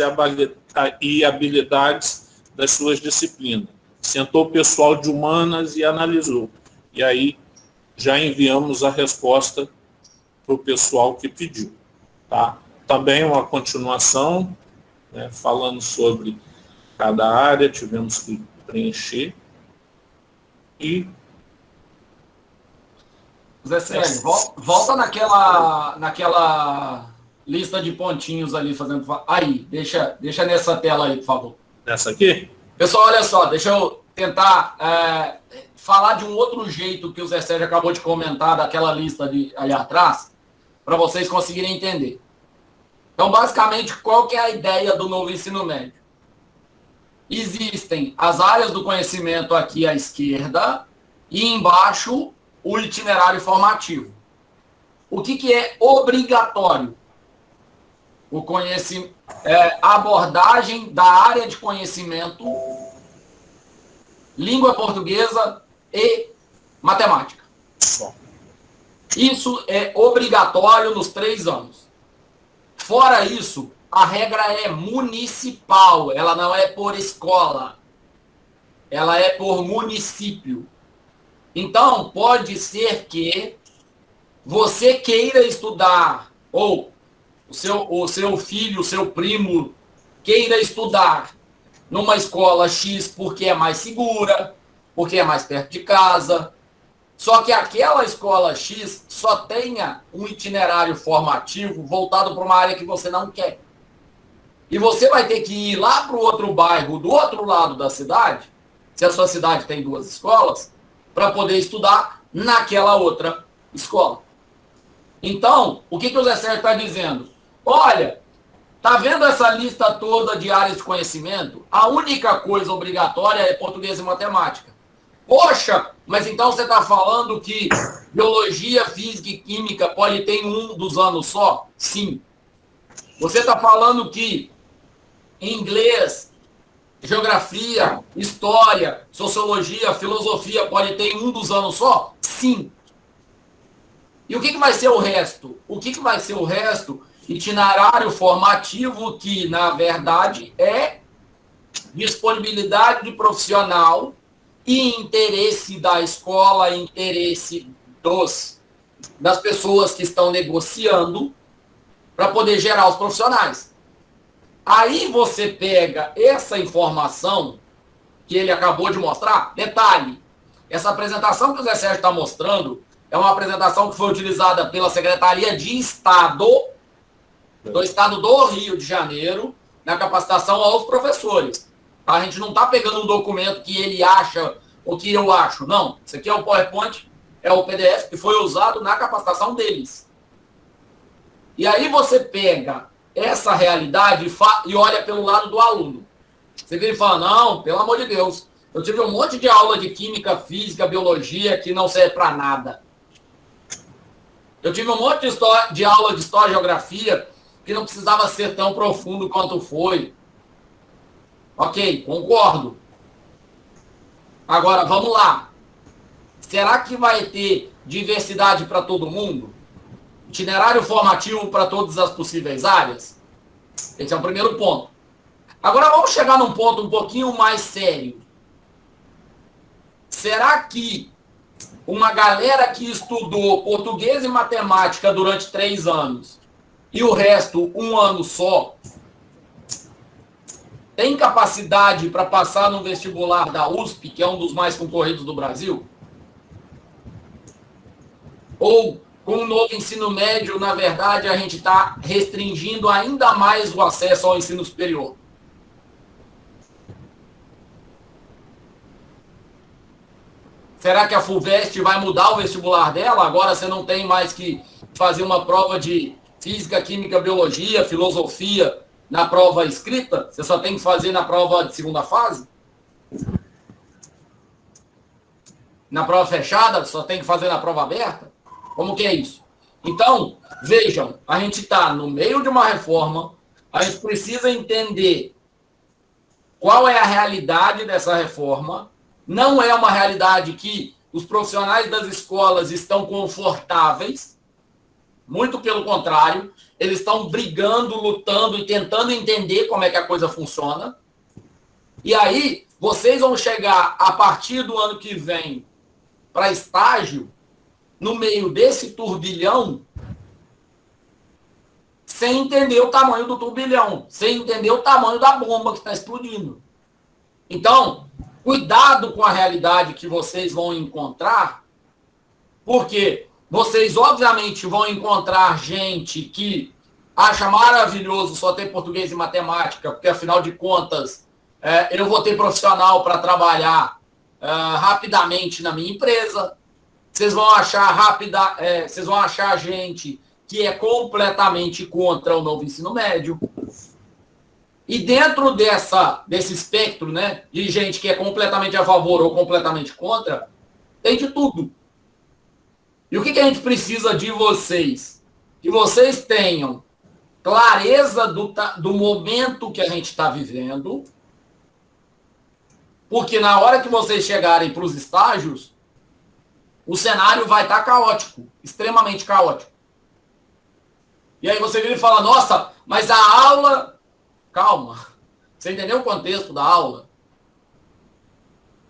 e habilidades das suas disciplinas. Sentou o pessoal de humanas e analisou. E aí, já enviamos a resposta para o pessoal que pediu. Tá? Também uma continuação, né, falando sobre cada área, tivemos que preencher. E Zé Célio, volta naquela lista de pontinhos ali, fazendo... Aí, deixa nessa tela aí, por favor. Nessa aqui? Pessoal, olha só, deixa eu tentar falar de um outro jeito que o Zé Sérgio acabou de comentar daquela lista ali atrás, para vocês conseguirem entender. Então, basicamente, qual que é a ideia do novo ensino médio? Existem as áreas do conhecimento aqui à esquerda e embaixo o itinerário formativo. O que é obrigatório? A abordagem da área de conhecimento, língua portuguesa e matemática. Isso é obrigatório nos 3 anos. Fora isso, a regra é municipal, ela não é por escola, ela é por município. Então, pode ser que você queira estudar, ou o seu filho, o seu primo queira estudar numa escola X porque é mais segura, porque é mais perto de casa, só que aquela escola X só tenha um itinerário formativo voltado para uma área que você não quer. E você vai ter que ir lá para o outro bairro, do outro lado da cidade, se a sua cidade tem 2 escolas, para poder estudar naquela outra escola. Então, o que o Zé Sérgio está dizendo? Olha, Tá vendo essa lista toda de áreas de conhecimento? A única coisa obrigatória é português e matemática. Poxa, mas então você está falando que biologia, física e química pode ter um dos anos só? Sim. Você está falando que inglês, geografia, história, sociologia, filosofia pode ter um dos anos só? Sim. E o que vai ser o resto? O que vai ser o resto? Itinerário formativo que, na verdade, é disponibilidade de profissional e interesse da escola, interesse das pessoas que estão negociando para poder gerar os profissionais. Aí você pega essa informação que ele acabou de mostrar. Detalhe, essa apresentação que o Zé Sérgio está mostrando é uma apresentação que foi utilizada pela Secretaria de Estado do Estado do Rio de Janeiro na capacitação aos professores. A gente não está pegando um documento que ele acha ou que eu acho. Não, isso aqui é o PowerPoint, é o PDF que foi usado na capacitação deles. E aí você pega essa realidade e olha pelo lado do aluno. Você vira e fala, não, pelo amor de Deus, eu tive um monte de aula de química, física, biologia que não serve para nada. Eu tive um monte de aula de história e geografia que não precisava ser tão profundo quanto foi. Ok, concordo. Agora, vamos lá. Será que vai ter diversidade para todo mundo? Itinerário formativo para todas as possíveis áreas? Esse é o primeiro ponto. Agora, vamos chegar num ponto um pouquinho mais sério. Será que uma galera que estudou português e matemática durante 3 anos e o resto 1 ano só, tem capacidade para passar no vestibular da USP, que é um dos mais concorridos do Brasil? Ou, com o novo ensino médio, na verdade, a gente está restringindo ainda mais o acesso ao ensino superior? Será que a FUVEST vai mudar o vestibular dela? Agora você não tem mais que fazer uma prova de física, química, biologia, filosofia na prova escrita? Você só tem que fazer na prova de segunda fase? Na prova fechada? Só tem que fazer na prova aberta? Como que é isso? Então, vejam, a gente está no meio de uma reforma, a gente precisa entender qual é a realidade dessa reforma. Não é uma realidade que os profissionais das escolas estão confortáveis, muito pelo contrário, eles estão brigando, lutando e tentando entender como é que a coisa funciona. E aí, vocês vão chegar, a partir do ano que vem, para estágio, no meio desse turbilhão, sem entender o tamanho do turbilhão, sem entender o tamanho da bomba que está explodindo. Então, cuidado com a realidade que vocês vão encontrar, porque vocês, obviamente, vão encontrar gente que acha maravilhoso só ter português e matemática, porque, afinal de contas, eu vou ter profissional para trabalhar rapidamente na minha empresa. Vocês vão achar gente que é completamente contra o novo ensino médio. E dentro desse espectro, né, de gente que é completamente a favor ou completamente contra, tem de tudo. E o que a gente precisa de vocês? Que vocês tenham clareza do momento que a gente está vivendo, porque na hora que vocês chegarem para os estágios, o cenário vai estar caótico, extremamente caótico. E aí você vira e fala, nossa, mas a aula... Calma. Você entendeu o contexto da aula?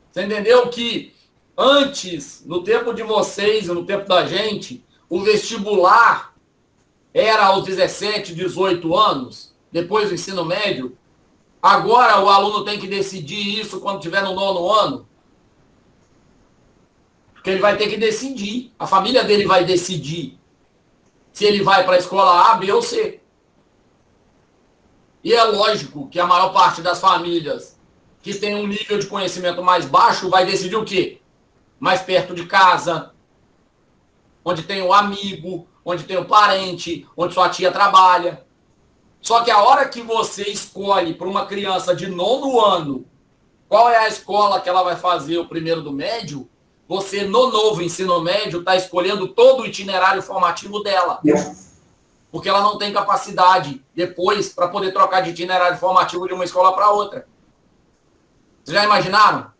Você entendeu que antes, no tempo de vocês e no tempo da gente, o vestibular era aos 17, 18 anos, depois do ensino médio? Agora o aluno tem que decidir isso quando estiver no 9º ano? Porque ele vai ter que decidir. A família dele vai decidir se ele vai para a escola A, B ou C. E é lógico que a maior parte das famílias que tem um nível de conhecimento mais baixo vai decidir o quê? Mais perto de casa, onde tem o amigo, onde tem o parente, onde sua tia trabalha. Só que a hora que você escolhe para uma criança de 9º ano qual é a escola que ela vai fazer o primeiro do médio, você, no novo ensino médio, está escolhendo todo o itinerário formativo dela. Porque ela não tem capacidade depois para poder trocar de itinerário formativo de uma escola para outra. Vocês já imaginaram?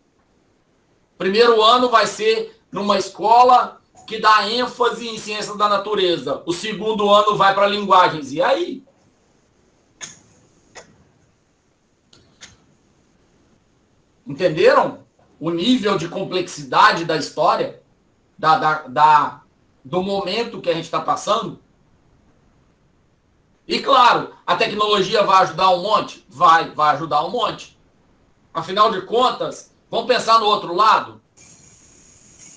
Primeiro ano vai ser numa escola que dá ênfase em ciências da natureza. O segundo ano vai para linguagens. E aí? Entenderam o nível de complexidade da história? Do momento que a gente está passando? E claro, a tecnologia vai ajudar um monte? Vai ajudar um monte. Afinal de contas, vamos pensar no outro lado?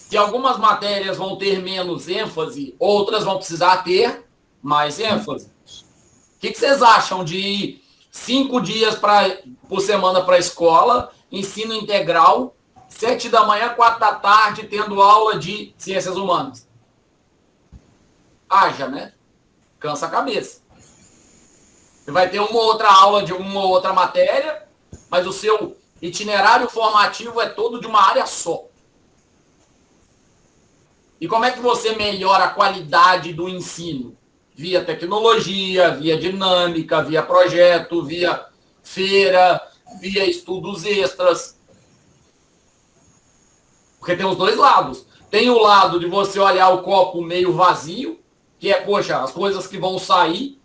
Que algumas matérias vão ter menos ênfase, outras vão precisar ter mais ênfase. O que vocês acham de ir 5 dias por semana para a escola, ensino integral, 7 da manhã, 4 da tarde, tendo aula de ciências humanas? Haja, né? Cansa a cabeça. Você vai ter uma outra aula de uma outra matéria, mas o seu itinerário formativo é todo de uma área só. E como é que você melhora a qualidade do ensino? Via tecnologia, via dinâmica, via projeto, via feira, via estudos extras. Porque tem os dois lados. Tem o lado de você olhar o copo meio vazio, que é, poxa, as coisas que vão sair.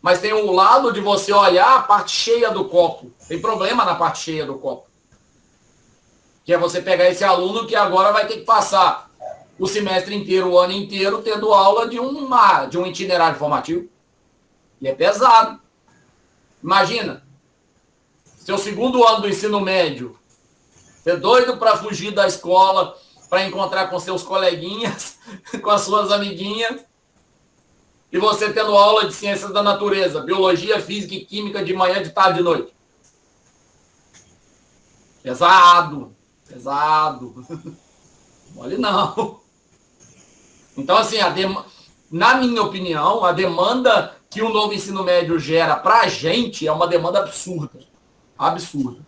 Mas tem o lado de você olhar a parte cheia do copo. Tem problema na parte cheia do copo. Que é você pegar esse aluno que agora vai ter que passar o semestre inteiro, o ano inteiro, tendo aula de um itinerário formativo. E é pesado. Imagina, seu segundo ano do ensino médio, você é doido para fugir da escola, para encontrar com seus coleguinhas, com as suas amiguinhas, e você tendo aula de ciências da natureza, biologia, física e química de manhã, de tarde e de noite. Pesado. Olha, não. Então, assim, na minha opinião, a demanda que o novo ensino médio gera para a gente é uma demanda absurda. Absurda.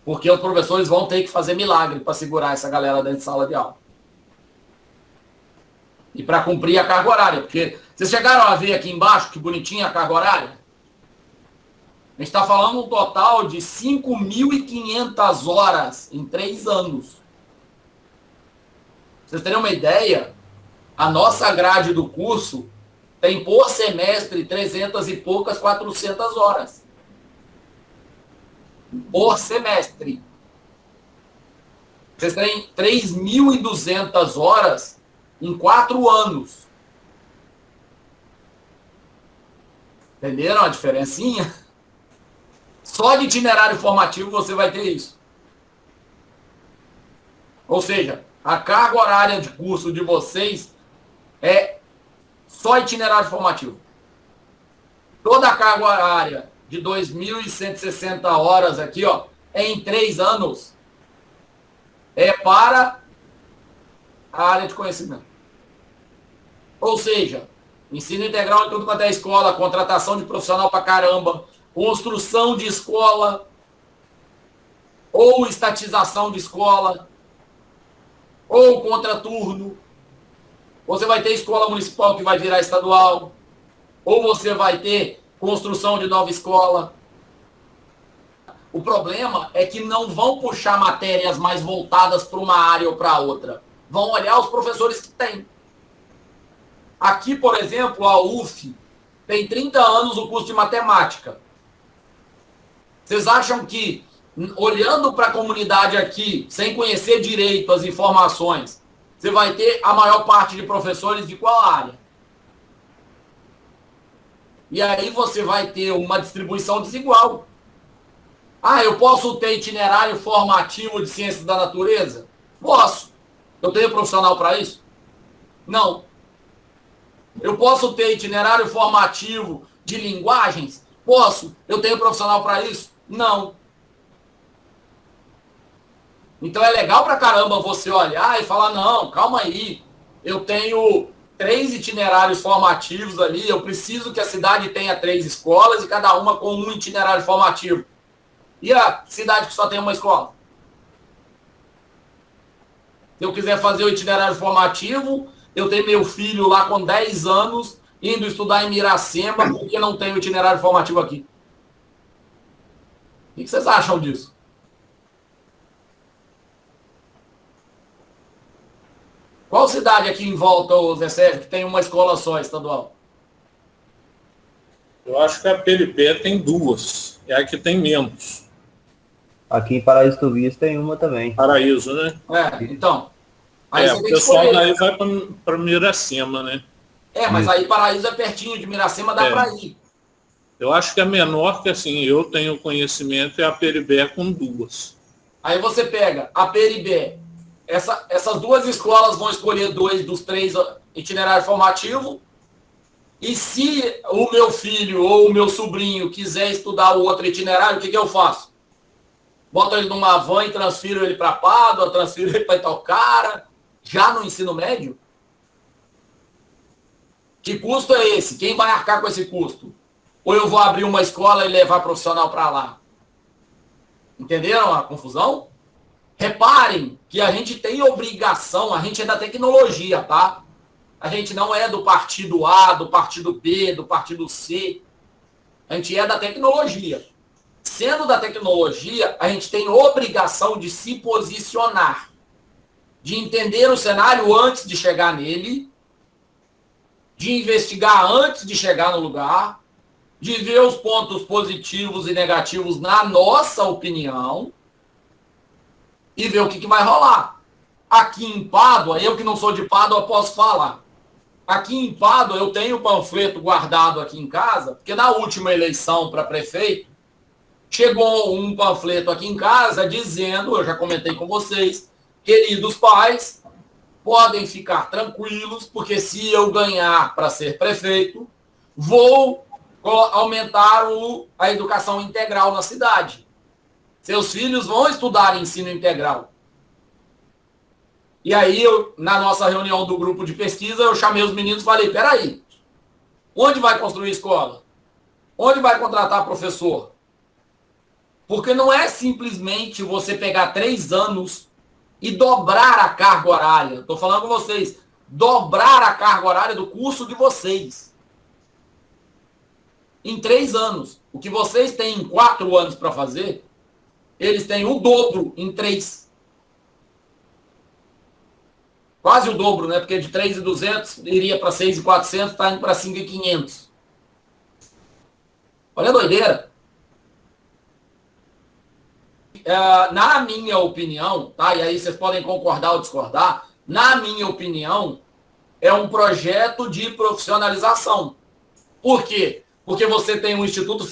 Porque os professores vão ter que fazer milagre para segurar essa galera dentro de sala de aula. E para cumprir a carga horária. Porque vocês chegaram a ver aqui embaixo que bonitinha a carga horária? A gente está falando um total de 5.500 horas em 3 anos. Vocês terem uma ideia, a nossa grade do curso tem por semestre 300 e poucas, 400 horas. Por semestre. Vocês têm 3.200 horas em 4 anos. Entenderam a diferencinha? Só de itinerário formativo você vai ter isso. Ou seja, a carga horária de curso de vocês é só itinerário formativo. Toda a carga horária de 2.160 horas aqui, ó, em 3 anos, é para a área de conhecimento. Ou seja, ensino integral em tudo quanto é escola, contratação de profissional pra caramba, construção de escola, ou estatização de escola, ou contraturno. Você vai ter escola municipal que vai virar estadual, ou você vai ter construção de nova escola. O problema é que não vão puxar matérias mais voltadas para uma área ou para outra. Vão olhar os professores que tem. Aqui, por exemplo, a UF tem 30 anos o curso de matemática. Vocês acham que, olhando para a comunidade aqui, sem conhecer direito as informações, você vai ter a maior parte de professores de qual área? E aí você vai ter uma distribuição desigual. Ah, eu posso ter itinerário formativo de ciências da natureza? Posso. Eu tenho profissional para isso? Não. Eu posso ter itinerário formativo de linguagens? Posso. Eu tenho profissional para isso? Não. Então é legal pra caramba você olhar e falar, não, calma aí, eu tenho 3 itinerários formativos ali, eu preciso que a cidade tenha 3 escolas e cada uma com um itinerário formativo. E a cidade que só tem uma escola? Se eu quiser fazer o itinerário formativo, eu tenho meu filho lá com 10 anos indo estudar em Miracema porque não tem o itinerário formativo aqui. O que vocês acham disso? Qual cidade aqui em volta, Zé Sérgio, que tem uma escola só estadual? Eu acho que a Peripé tem 2. É a que tem menos. Aqui em Paraíso Tubias tem uma também. Paraíso, né? Então. Aí você o tem que pessoal escolher. daí vai para Miracema, né? Mas aí Paraíso é pertinho de Miracema, dá para ir. Eu acho que a menor que, assim, eu tenho conhecimento é a Peribé com 2. Aí você pega a Peribé. Essas 2 escolas vão escolher 2 dos 3 itinerários formativos. E se o meu filho ou o meu sobrinho quiser estudar o outro itinerário, o que eu faço? Boto ele numa van e transfiro ele para Pádua, transfiro ele para Itaocara, já no ensino médio? Que custo é esse? Quem vai arcar com esse custo? Ou eu vou abrir uma escola e levar profissional para lá? Entenderam a confusão? Reparem que a gente tem obrigação, a gente é da tecnologia, tá? A gente não é do partido A, do partido B, do partido C. A gente é da tecnologia. Sendo da tecnologia, a gente tem obrigação de se posicionar, de entender o cenário antes de chegar nele, de investigar antes de chegar no lugar, de ver os pontos positivos e negativos na nossa opinião e ver o que vai rolar. Aqui em Pádua, eu que não sou de Pádua, posso falar. Aqui em Pádua, eu tenho o panfleto guardado aqui em casa, porque na última eleição para prefeito, chegou um panfleto aqui em casa dizendo, eu já comentei com vocês, queridos pais, podem ficar tranquilos, porque se eu ganhar para ser prefeito, vou aumentar a educação integral na cidade. Seus filhos vão estudar ensino integral. E aí, na nossa reunião do grupo de pesquisa, eu chamei os meninos e falei, peraí, onde vai construir escola? Onde vai contratar professor? Porque não é simplesmente você pegar 3 anos e dobrar a carga horária. Estou falando com vocês, dobrar a carga horária do curso de vocês. Em 3 anos. O que vocês têm em 4 anos para fazer, eles têm o dobro em 3. Quase o dobro, né? Porque de 3.200 iria para 6.400, está indo para 5.500. Olha a doideira. Na minha opinião, tá? E aí vocês podem concordar ou discordar, na minha opinião, é um projeto de profissionalização. Por quê? Porque você tem um Instituto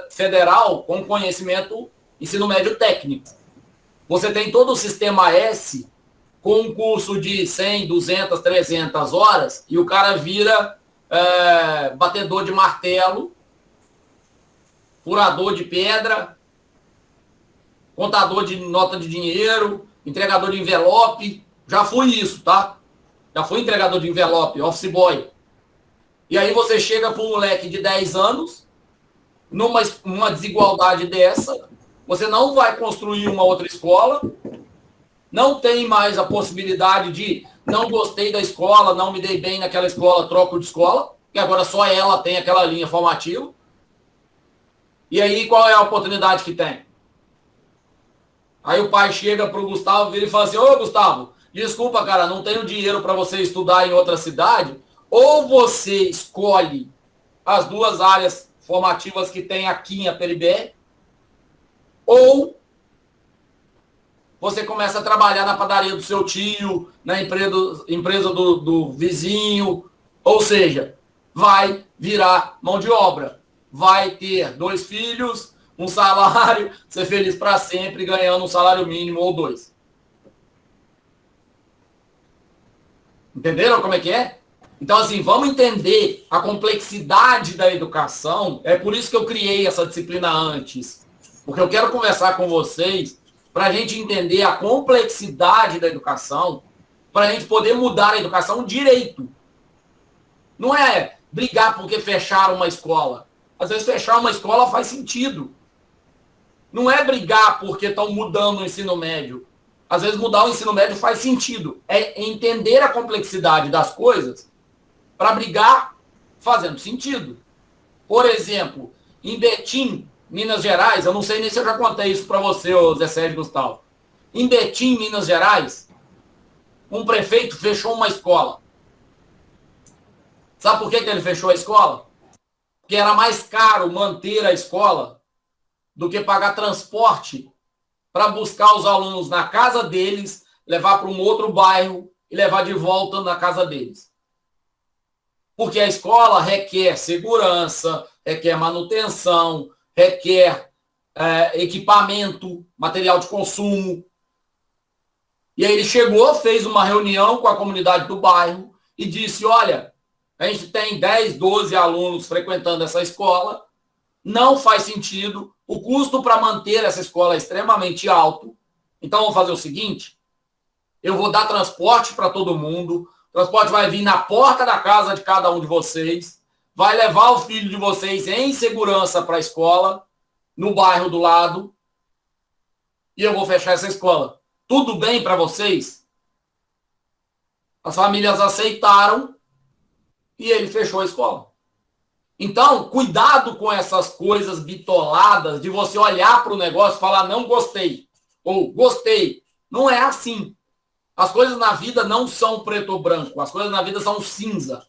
Federal com conhecimento ensino médio técnico. Você tem todo o sistema S com um curso de 100, 200, 300 horas e o cara vira batedor de martelo, furador de pedra, contador de nota de dinheiro, entregador de envelope. Já fui isso, tá? Já fui entregador de envelope, office boy. E aí você chega para um moleque de 10 anos, numa desigualdade dessa, você não vai construir uma outra escola, não tem mais a possibilidade de não gostei da escola, não me dei bem naquela escola, troco de escola, que agora só ela tem aquela linha formativa. E aí qual é a oportunidade que tem? Aí o pai chega para o Gustavo e fala assim, ô Gustavo, desculpa cara, não tenho dinheiro para você estudar em outra cidade, ou você escolhe as 2 áreas formativas que tem aqui em Aperibé, ou você começa a trabalhar na padaria do seu tio, na empresa do vizinho, ou seja, vai virar mão de obra. Vai ter 2 filhos, um salário, ser feliz para sempre, ganhando um salário mínimo ou 2. Entenderam como é que é? Então, assim, vamos entender a complexidade da educação. É por isso que eu criei essa disciplina antes. Porque eu quero conversar com vocês para a gente entender a complexidade da educação, para a gente poder mudar a educação direito. Não é brigar porque fecharam uma escola. Às vezes fechar uma escola faz sentido. Não é brigar porque estão mudando o ensino médio. Às vezes mudar o ensino médio faz sentido. É entender a complexidade das coisas para brigar fazendo sentido. Por exemplo, em Betim, Minas Gerais, eu não sei nem se eu já contei isso para você, Zé Sérgio Gustavo. Em Betim, Minas Gerais, um prefeito fechou uma escola. Sabe por que ele fechou a escola? Porque era mais caro manter a escola do que pagar transporte para buscar os alunos na casa deles, levar para um outro bairro e levar de volta na casa deles. Porque a escola requer segurança, requer manutenção, requer equipamento, material de consumo. E aí ele chegou, fez uma reunião com a comunidade do bairro e disse, olha, a gente tem 10, 12 alunos frequentando essa escola, não faz sentido, o custo para manter essa escola é extremamente alto, então vamos fazer o seguinte, eu vou dar transporte para todo mundo, o transporte vai vir na porta da casa de cada um de vocês, vai levar o filho de vocês em segurança para a escola, no bairro do lado, e eu vou fechar essa escola. Tudo bem para vocês? As famílias aceitaram e ele fechou a escola. Então, cuidado com essas coisas bitoladas de você olhar para o negócio e falar não gostei, ou gostei. Não é assim. As coisas na vida não são preto ou branco, as coisas na vida são cinza.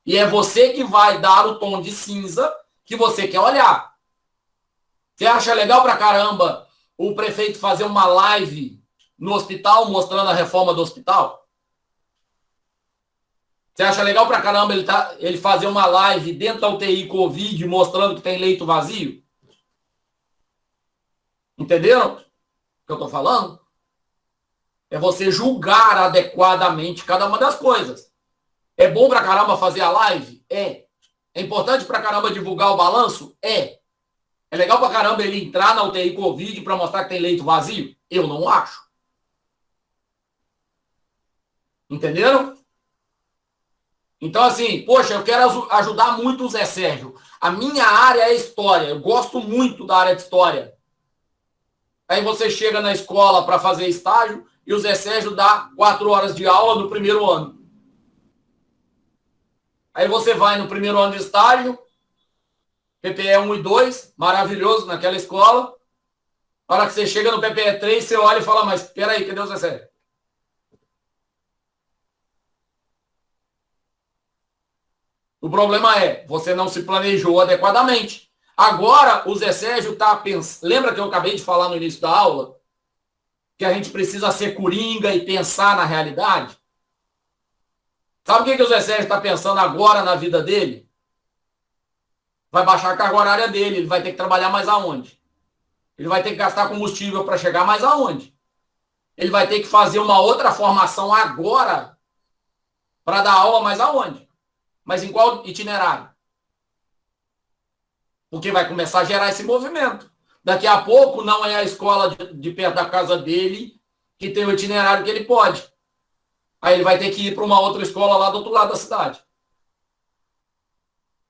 E é você que vai dar o tom de cinza que você quer olhar. Você acha legal pra caramba o prefeito fazer uma live no hospital mostrando a reforma do hospital? Você acha legal pra caramba ele fazer uma live dentro da UTI Covid mostrando que tem leito vazio? Entenderam o que eu tô falando? É você julgar adequadamente cada uma das coisas. É bom pra caramba fazer a live? É. É importante pra caramba divulgar o balanço? É. É legal pra caramba ele entrar na UTI Covid pra mostrar que tem leito vazio? Eu não acho. Entenderam? Então, assim, poxa, eu quero ajudar muito o Zé Sérgio. A minha área é história. Eu gosto muito da área de história. Aí você chega na escola para fazer estágio e o Zé Sérgio dá 4 horas de aula no primeiro ano. Aí você vai no primeiro ano de estágio, PPE 1 e 2, maravilhoso naquela escola. Na hora que você chega no PPE 3, você olha e fala, mas peraí, cadê o Zé Sérgio? O problema é, você não se planejou adequadamente. Agora, o Zé Sérgio está pensando... Lembra que eu acabei de falar no início da aula? Que a gente precisa ser coringa e pensar na realidade? Sabe o que o Zé Sérgio está pensando agora na vida dele? Vai baixar a carga horária dele, ele vai ter que trabalhar mais aonde? Ele vai ter que gastar combustível para chegar mais aonde? Ele vai ter que fazer uma outra formação agora para dar aula mais aonde? Mas em qual itinerário? Porque vai começar a gerar esse movimento. Daqui a pouco não é a escola de perto da casa dele que tem o itinerário que ele pode. Aí ele vai ter que ir para uma outra escola lá do outro lado da cidade.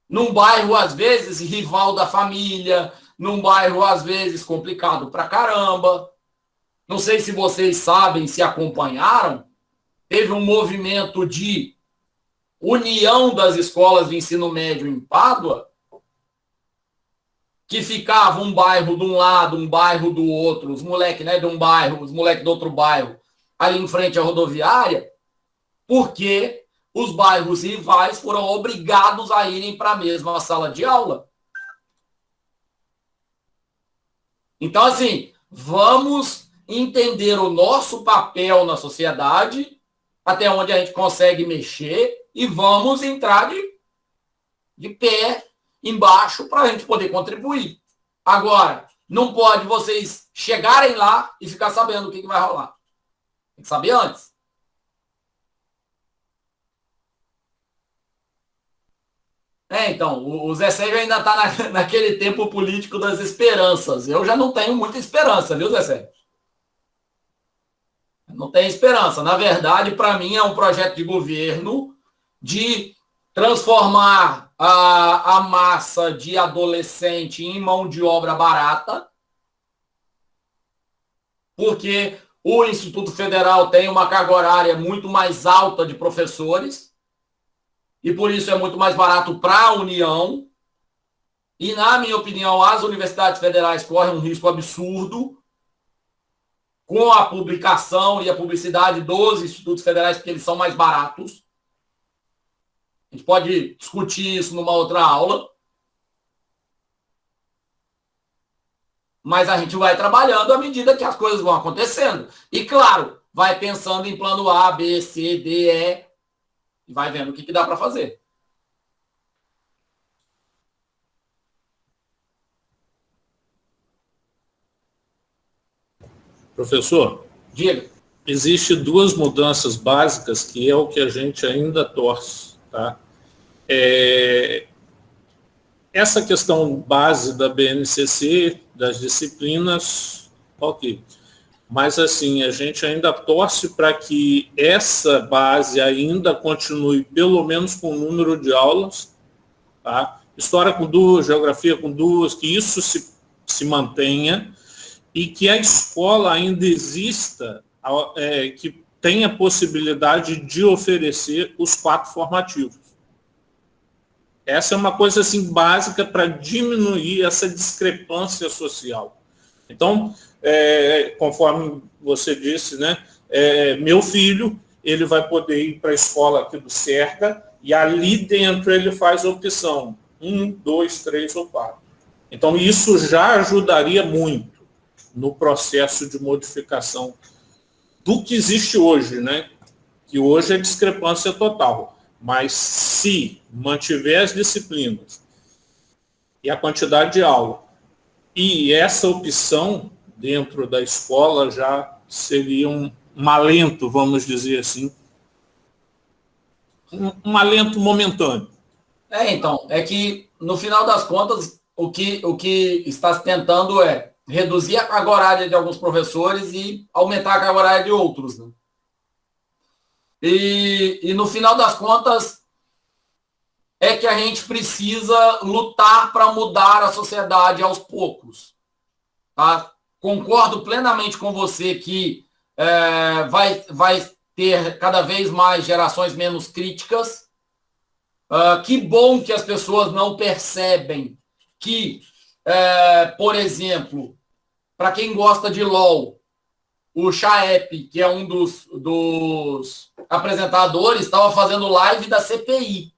Num bairro, às vezes, rival da família, num bairro, às vezes, complicado pra caramba. Não sei se vocês sabem, se acompanharam, teve um movimento de união das escolas de ensino médio em Pádua, que ficava um bairro de um lado, um bairro do outro, os moleques, né, de um bairro, os moleques do outro bairro, ali em frente à rodoviária, porque os bairros rivais foram obrigados a irem para a mesma sala de aula. Então, assim, vamos entender o nosso papel na sociedade, até onde a gente consegue mexer, e vamos entrar de pé embaixo para a gente poder contribuir. Agora, não pode vocês chegarem lá e ficar sabendo o que vai rolar. Tem que saber antes. Então, o Zé Sérgio ainda está naquele tempo político das esperanças. Eu já não tenho muita esperança, viu, Zé Sérgio? Não tenho esperança. Na verdade, para mim, é um projeto de governo de transformar a massa de adolescente em mão de obra barata, porque o Instituto Federal tem uma carga horária muito mais alta de professores, e por isso é muito mais barato para a União. E, na minha opinião, as universidades federais correm um risco absurdo com a publicação e a publicidade dos institutos federais, porque eles são mais baratos. A gente pode discutir isso numa outra aula. Mas a gente vai trabalhando à medida que as coisas vão acontecendo. E, claro, vai pensando em plano A, B, C, D, E, e vai vendo o que dá para fazer. Professor, Diga. Existem duas mudanças básicas que é o que a gente ainda torce. Tá? Essa questão base da BNCC, das disciplinas, ok. Mas, assim, a gente ainda torce para que essa base ainda continue, pelo menos com o número de aulas, tá? História com duas, geografia com duas, que isso se mantenha e que a escola ainda exista, que tenha possibilidade de oferecer os 4 formativos. Essa é uma coisa assim básica para diminuir essa discrepância social. Então, conforme você disse, né, meu filho, ele vai poder ir para a escola aqui do Cerca e ali dentro ele faz a opção 1, 2, 3 ou 4. Então, isso já ajudaria muito no processo de modificação do que existe hoje, né? Que hoje é discrepância total. Mas se mantiver as disciplinas e a quantidade de aula e essa opção dentro da escola já seria um alento, vamos dizer assim, um alento momentâneo. Então, é que no final das contas, o que está se tentando é reduzir a carga horária de alguns professores e aumentar a carga horária de outros, né? E no final das contas, é que a gente precisa lutar para mudar a sociedade aos poucos. Tá? Concordo plenamente com você que vai ter cada vez mais gerações menos críticas. Que bom que as pessoas não percebem que, por exemplo, para quem gosta de LOL, o Chaep, que é um dos apresentadores, estava fazendo live da CPI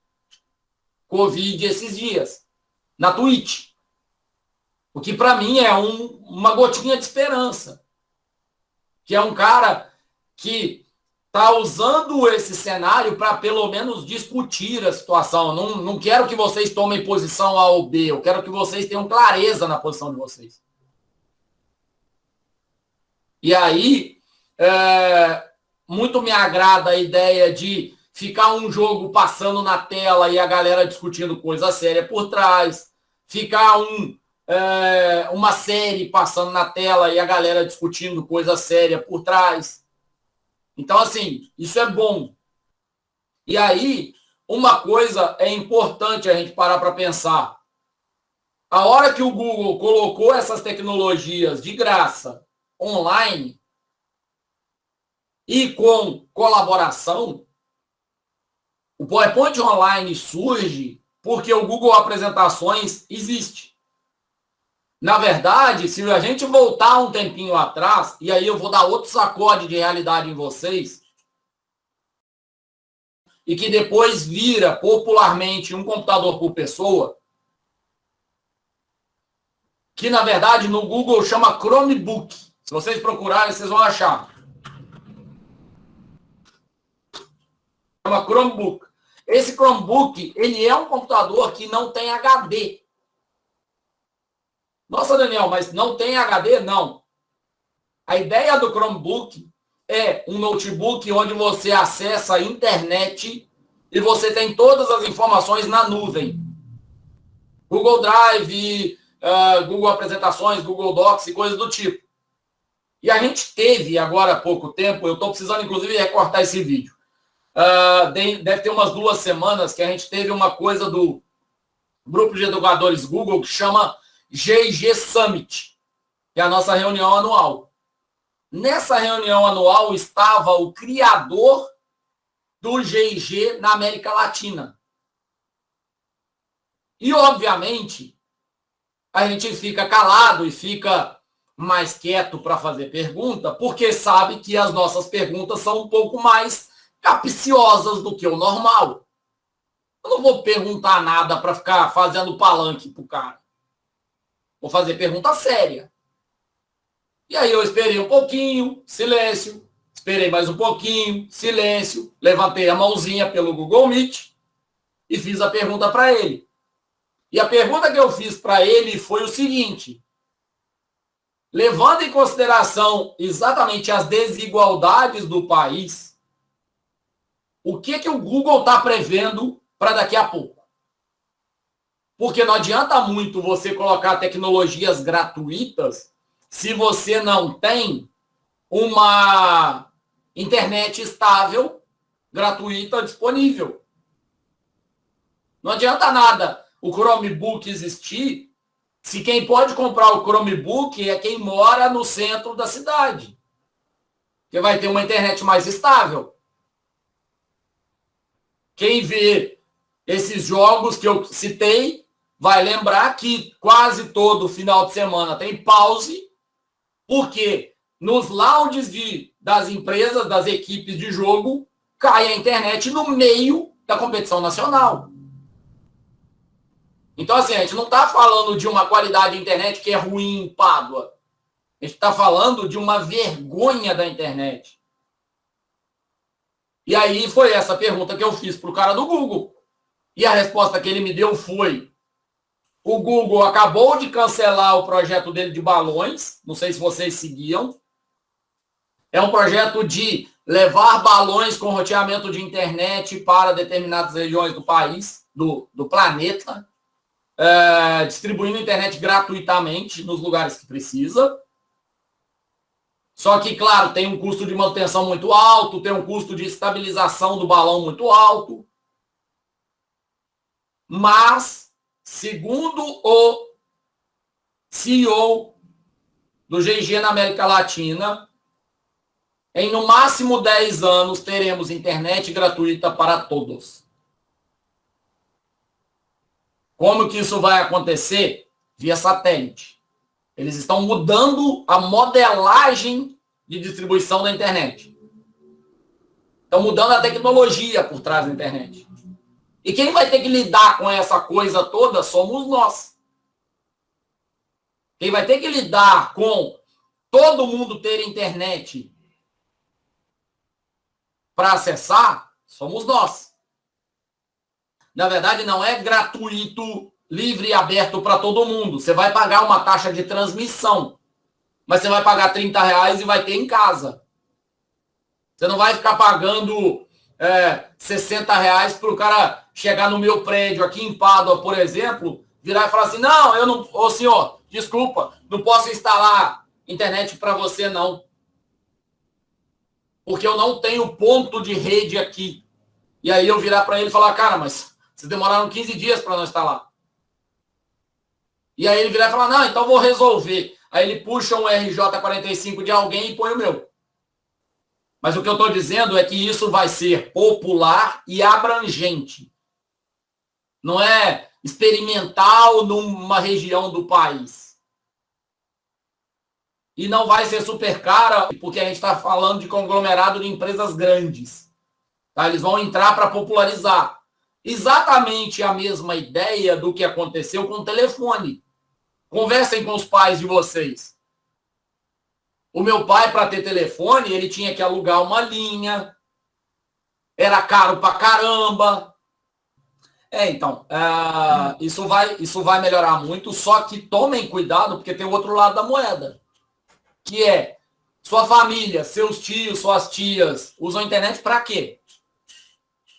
Covid esses dias, na Twitch. O que para mim é uma gotinha de esperança. Que é um cara que está usando esse cenário para pelo menos discutir a situação. Não quero que vocês tomem posição A ou B, eu quero que vocês tenham clareza na posição de vocês. E aí, muito me agrada a ideia de ficar um jogo passando na tela e a galera discutindo coisa séria por trás, ficar uma série passando na tela e a galera discutindo coisa séria por trás. Então, assim, isso é bom. E aí, uma coisa é importante a gente parar para pensar. A hora que o Google colocou essas tecnologias de graça online e com colaboração, o PowerPoint Online surge porque o Google Apresentações existe. Na verdade, se a gente voltar um tempinho atrás, e aí eu vou dar outro sacode de realidade em vocês, e que depois vira popularmente um computador por pessoa, que na verdade no Google chama Chromebook. Se vocês procurarem, vocês vão achar. Chama Chromebook. Esse Chromebook, ele é um computador que não tem HD. Nossa, Daniel, mas não tem HD? Não. A ideia do Chromebook é um notebook onde você acessa a internet e você tem todas as informações na nuvem. Google Drive, Google Apresentações, Google Docs e coisas do tipo. E a gente teve agora há pouco tempo, eu estou precisando inclusive recortar esse vídeo, Deve ter umas 2 semanas que a gente teve uma coisa do grupo de educadores Google que chama GIG Summit, que é a nossa reunião anual. Nessa reunião anual estava o criador do GIG na América Latina. E, obviamente, a gente fica calado e fica mais quieto para fazer pergunta, porque sabe que as nossas perguntas são um pouco mais capciosas do que o normal. Eu não vou perguntar nada para ficar fazendo palanque pro cara. Vou fazer pergunta séria. E aí eu esperei um pouquinho, silêncio. Esperei mais um pouquinho, silêncio. Levantei a mãozinha pelo Google Meet e fiz a pergunta para ele. E a pergunta que eu fiz para ele foi o seguinte: levando em consideração exatamente as desigualdades do país, o que o Google está prevendo para daqui a pouco? Porque não adianta muito você colocar tecnologias gratuitas se você não tem uma internet estável, gratuita, disponível. Não adianta nada o Chromebook existir se quem pode comprar o Chromebook é quem mora no centro da cidade. Porque vai ter uma internet mais estável. Quem vê esses jogos que eu citei vai lembrar que quase todo final de semana tem pause, porque nos lounges das empresas, das equipes de jogo, cai a internet no meio da competição nacional. Então, assim, a gente não está falando de uma qualidade de internet que é ruim em Pádua. A gente está falando de uma vergonha da internet. E aí foi essa pergunta que eu fiz para o cara do Google. E a resposta que ele me deu foi: o Google acabou de cancelar o projeto dele de balões. Não sei se vocês seguiam. É um projeto de levar balões com roteamento de internet para determinadas regiões do país, do planeta. Distribuindo internet gratuitamente nos lugares que precisa. Só que, claro, tem um custo de manutenção muito alto, tem um custo de estabilização do balão muito alto. Mas, segundo o CEO do GIG na América Latina, em no máximo 10 anos teremos internet gratuita para todos. Como que isso vai acontecer? Via satélite. Eles estão mudando a modelagem de distribuição da internet. Estão mudando a tecnologia por trás da internet. E quem vai ter que lidar com essa coisa toda somos nós. Quem vai ter que lidar com todo mundo ter internet para acessar somos nós. Na verdade, não é gratuito, livre e aberto para todo mundo. Você vai pagar uma taxa de transmissão, mas você vai pagar R$30 e vai ter em casa. Você não vai ficar pagando R$60 para o cara chegar no meu prédio aqui em Pádua, por exemplo, virar e falar assim: não, eu não, ô senhor, desculpa, não posso instalar internet para você não. Porque eu não tenho ponto de rede aqui. E aí eu virar para ele e falar: cara, mas vocês demoraram 15 dias para não instalar. E aí ele virar e falar: não, então vou resolver. Aí ele puxa um RJ45 de alguém e põe o meu. Mas o que eu estou dizendo é que isso vai ser popular e abrangente. Não é experimental numa região do país. E não vai ser super cara, porque a gente está falando de conglomerado de empresas grandes. Tá? Eles vão entrar para popularizar. Exatamente a mesma ideia do que aconteceu com o telefone. Conversem com os pais de vocês. O meu pai, para ter telefone, ele tinha que alugar uma linha. Era caro pra caramba. Então, isso vai melhorar muito, só que tomem cuidado, porque tem o outro lado da moeda. Que é, sua família, seus tios, suas tias, usam a internet para quê?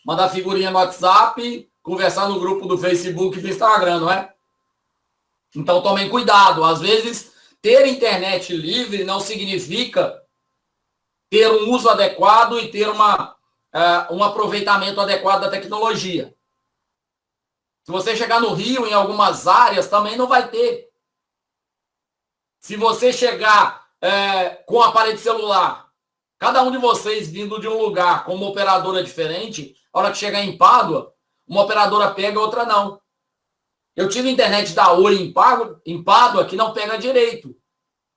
Mandar figurinha no WhatsApp, conversar no grupo do Facebook e do Instagram, não é? Então tomem cuidado. Às vezes, ter internet livre não significa ter um uso adequado e ter uma um aproveitamento adequado da tecnologia. Se você chegar no Rio, em algumas áreas, também não vai ter. Se você chegar com um aparelho celular, cada um de vocês vindo de um lugar com uma operadora diferente, a hora que chegar em Pádua, uma operadora pega, outra não. Eu tive internet da Oi em Pádua que não pega direito.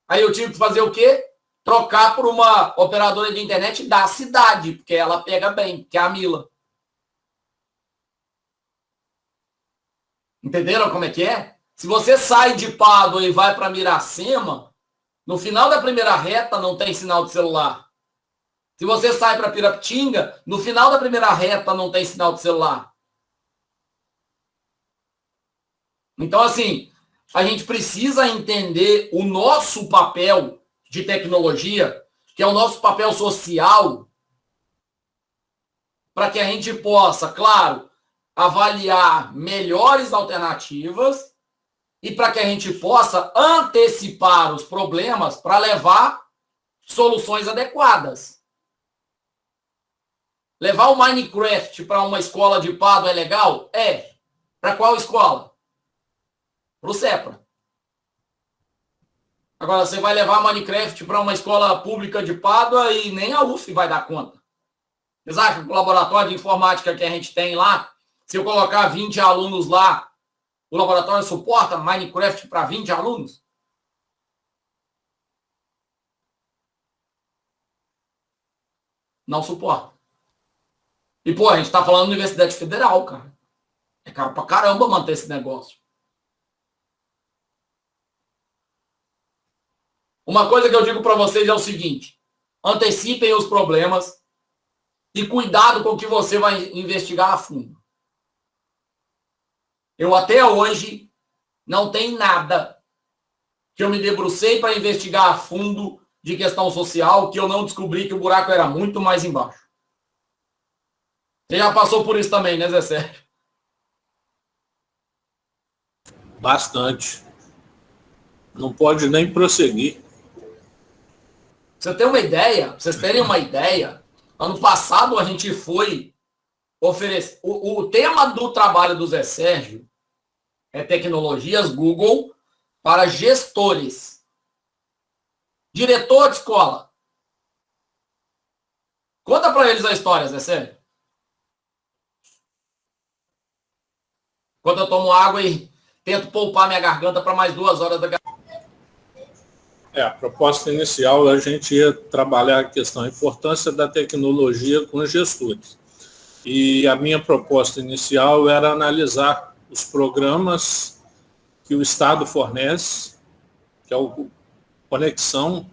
Aí eu tive que fazer o quê? Trocar por uma operadora de internet da cidade, porque ela pega bem, que é a Mila. Entenderam como é que é? Se você sai de Pádua e vai para Miracema, no final da primeira reta não tem sinal de celular. Se você sai para Pirapitinga, no final da primeira reta não tem sinal de celular. Então, assim, a gente precisa entender o nosso papel de tecnologia, que é o nosso papel social, para que a gente possa, claro, avaliar melhores alternativas e para que a gente possa antecipar os problemas para levar soluções adequadas. Levar o Minecraft para uma escola de Pádua é legal? É. Para qual escola? Para o CEPRA. Agora, você vai levar Minecraft para uma escola pública de Pádua e nem a UF vai dar conta. Vocês acham que o laboratório de informática que a gente tem lá, se eu colocar 20 alunos lá, o laboratório suporta Minecraft para 20 alunos? Não suporta. E, pô, a gente está falando de Universidade Federal, cara. É caro pra caramba manter esse negócio. Uma coisa que eu digo para vocês é o seguinte: antecipem os problemas e cuidado com o que você vai investigar a fundo. Eu até hoje não tenho nada que eu me debrucei para investigar a fundo de questão social que eu não descobri que o buraco era muito mais embaixo. Você já passou por isso também, né, Zé Sérgio? Bastante. Não pode nem prosseguir. Você tem uma ideia? Pra vocês terem uma ideia, ano passado a gente foi oferecer... O tema do trabalho do Zé Sérgio é tecnologias Google para gestores. Diretor de escola. Conta para eles a história, Zé Sérgio. Enquanto eu tomo água e tento poupar minha garganta para mais 2 horas da garganta. A proposta inicial, a gente ia trabalhar a questão, a importância da tecnologia com os gestores. E a minha proposta inicial era analisar os programas que o Estado fornece, que é o Conexão,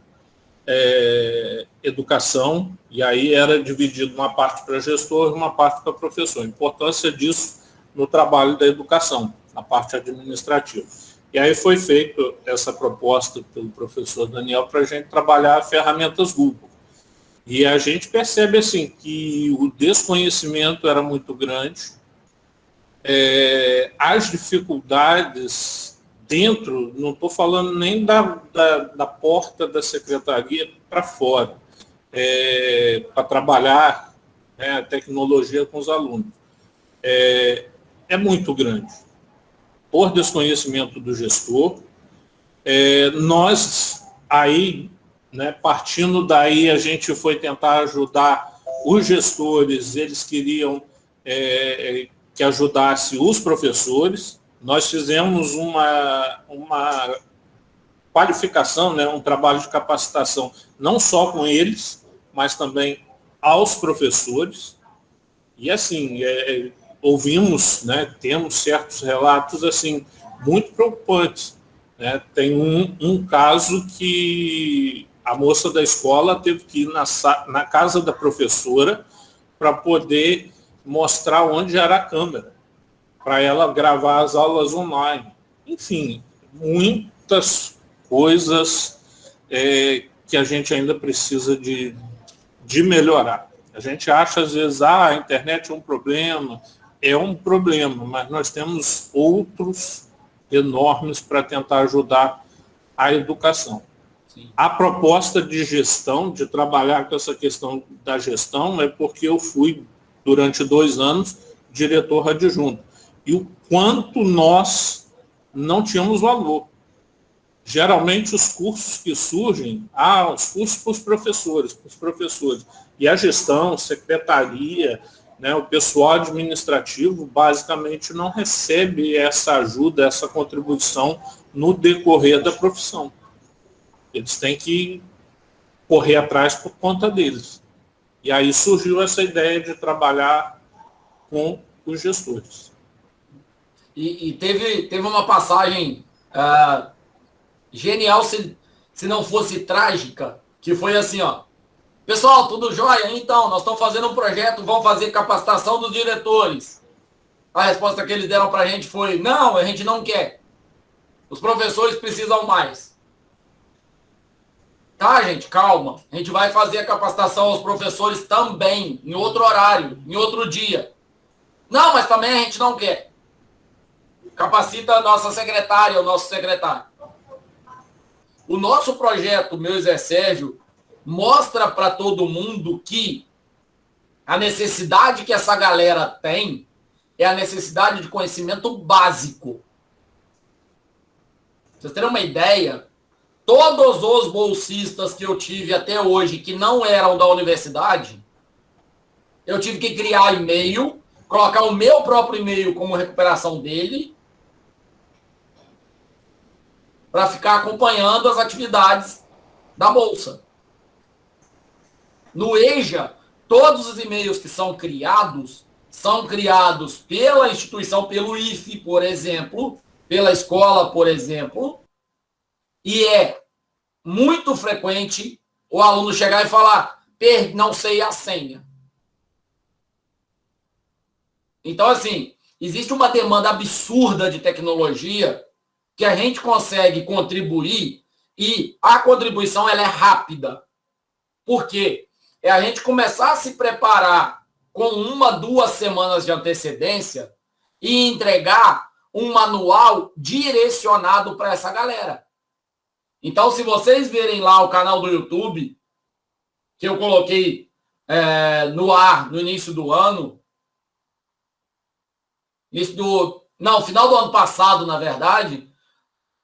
Educação, e aí era dividido uma parte para gestor e uma parte para professor. A importância disso no trabalho da educação, na parte administrativa. E aí foi feita essa proposta pelo professor Daniel para a gente trabalhar ferramentas Google. E a gente percebe assim que o desconhecimento era muito grande, as dificuldades dentro, não estou falando nem da porta da secretaria para fora, para trabalhar a tecnologia com os alunos. É muito grande. Por desconhecimento do gestor, nós aí, partindo daí, a gente foi tentar ajudar os gestores, eles queriam que ajudasse os professores. Nós fizemos uma qualificação, um trabalho de capacitação, não só com eles, mas também aos professores. E assim, ouvimos, temos certos relatos assim muito preocupantes. Tem um caso que a moça da escola teve que ir na casa da professora para poder mostrar onde era a câmera, para ela gravar as aulas online. Enfim, muitas coisas que a gente ainda precisa de melhorar. A gente acha, às vezes, a internet é um problema, mas nós temos outros enormes para tentar ajudar a educação. Sim. A proposta de gestão, de trabalhar com essa questão da gestão, é porque eu fui, durante 2 anos, diretor adjunto. E o quanto nós não tínhamos valor. Geralmente, os cursos que surgem, os cursos para os professores. E a gestão, secretaria, né, o pessoal administrativo, basicamente, não recebe essa ajuda, essa contribuição no decorrer da profissão. Eles têm que correr atrás por conta deles. E aí surgiu essa ideia de trabalhar com os gestores. E teve uma passagem genial, se não fosse trágica, que foi assim, ó. Pessoal, tudo jóia? Então, nós estamos fazendo um projeto, vamos fazer capacitação dos diretores. A resposta que eles deram para a gente foi, não, a gente não quer. Os professores precisam mais. Tá, gente, calma. A gente vai fazer a capacitação aos professores também, em outro horário, em outro dia. Não, mas também a gente não quer. Capacita a nossa secretária, o nosso secretário. O nosso projeto, meu Zé Sérgio, mostra para todo mundo que a necessidade que essa galera tem é a necessidade de conhecimento básico. Pra vocês terem uma ideia, todos os bolsistas que eu tive até hoje, que não eram da universidade, eu tive que criar e-mail, colocar o meu próprio e-mail como recuperação dele, para ficar acompanhando as atividades da Bolsa. No EJA, todos os e-mails que são criados pela instituição, pelo IFE, por exemplo, pela escola, por exemplo, e é muito frequente o aluno chegar e falar, não sei a senha. Então, assim, existe uma demanda absurda de tecnologia que a gente consegue contribuir e a contribuição ela é rápida. Por quê? É a gente começar a se preparar com 1, 2 semanas de antecedência e entregar um manual direcionado para essa galera. Então, se vocês verem lá o canal do YouTube, que eu coloquei no ar no início do ano, final do ano passado, na verdade,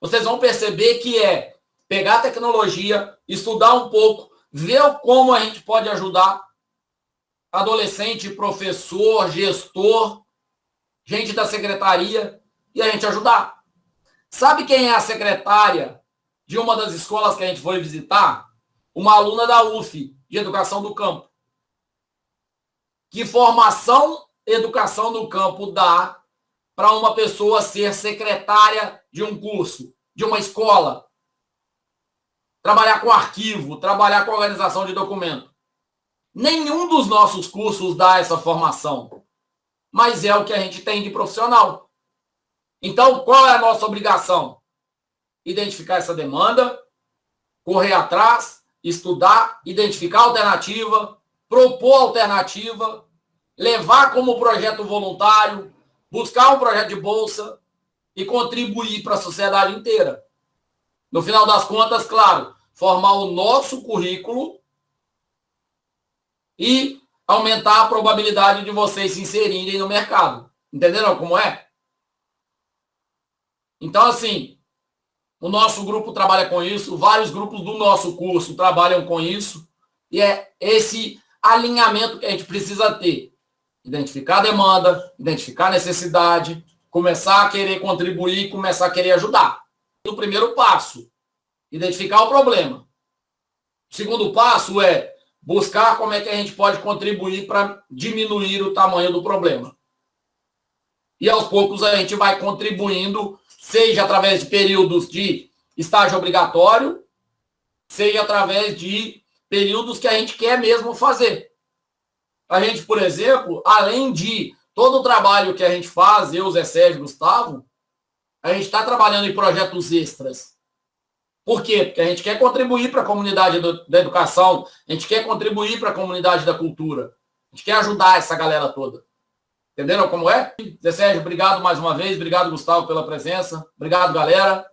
vocês vão perceber que é pegar a tecnologia, estudar um pouco, ver como a gente pode ajudar adolescente, professor, gestor, gente da secretaria, e a gente ajudar. Sabe quem é a secretária de uma das escolas que a gente foi visitar? Uma aluna da UF, de Educação do Campo. Que formação Educação do Campo dá para uma pessoa ser secretária de um curso, de uma escola? Trabalhar com arquivo, trabalhar com organização de documento. Nenhum dos nossos cursos dá essa formação, mas é o que a gente tem de profissional. Então, qual é a nossa obrigação? Identificar essa demanda, correr atrás, estudar, identificar a alternativa, propor a alternativa, levar como projeto voluntário, buscar um projeto de bolsa e contribuir para a sociedade inteira. No final das contas, claro, formar o nosso currículo e aumentar a probabilidade de vocês se inserirem no mercado. Entenderam como é? Então, assim, o nosso grupo trabalha com isso, vários grupos do nosso curso trabalham com isso, e é esse alinhamento que a gente precisa ter. Identificar a demanda, identificar a necessidade, começar a querer contribuir, começar a querer ajudar. O primeiro passo, identificar o problema. O segundo passo é buscar como é que a gente pode contribuir para diminuir o tamanho do problema. E aos poucos a gente vai contribuindo, seja através de períodos de estágio obrigatório, seja através de períodos que a gente quer mesmo fazer. A gente, por exemplo, além de todo o trabalho que a gente faz, eu, Zé Sérgio e Gustavo, a gente está trabalhando em projetos extras. Por quê? Porque a gente quer contribuir para a comunidade da educação, a gente quer contribuir para a comunidade da cultura, a gente quer ajudar essa galera toda. Entenderam como é? Zé Sérgio, obrigado mais uma vez, obrigado, Gustavo, pela presença, obrigado, galera.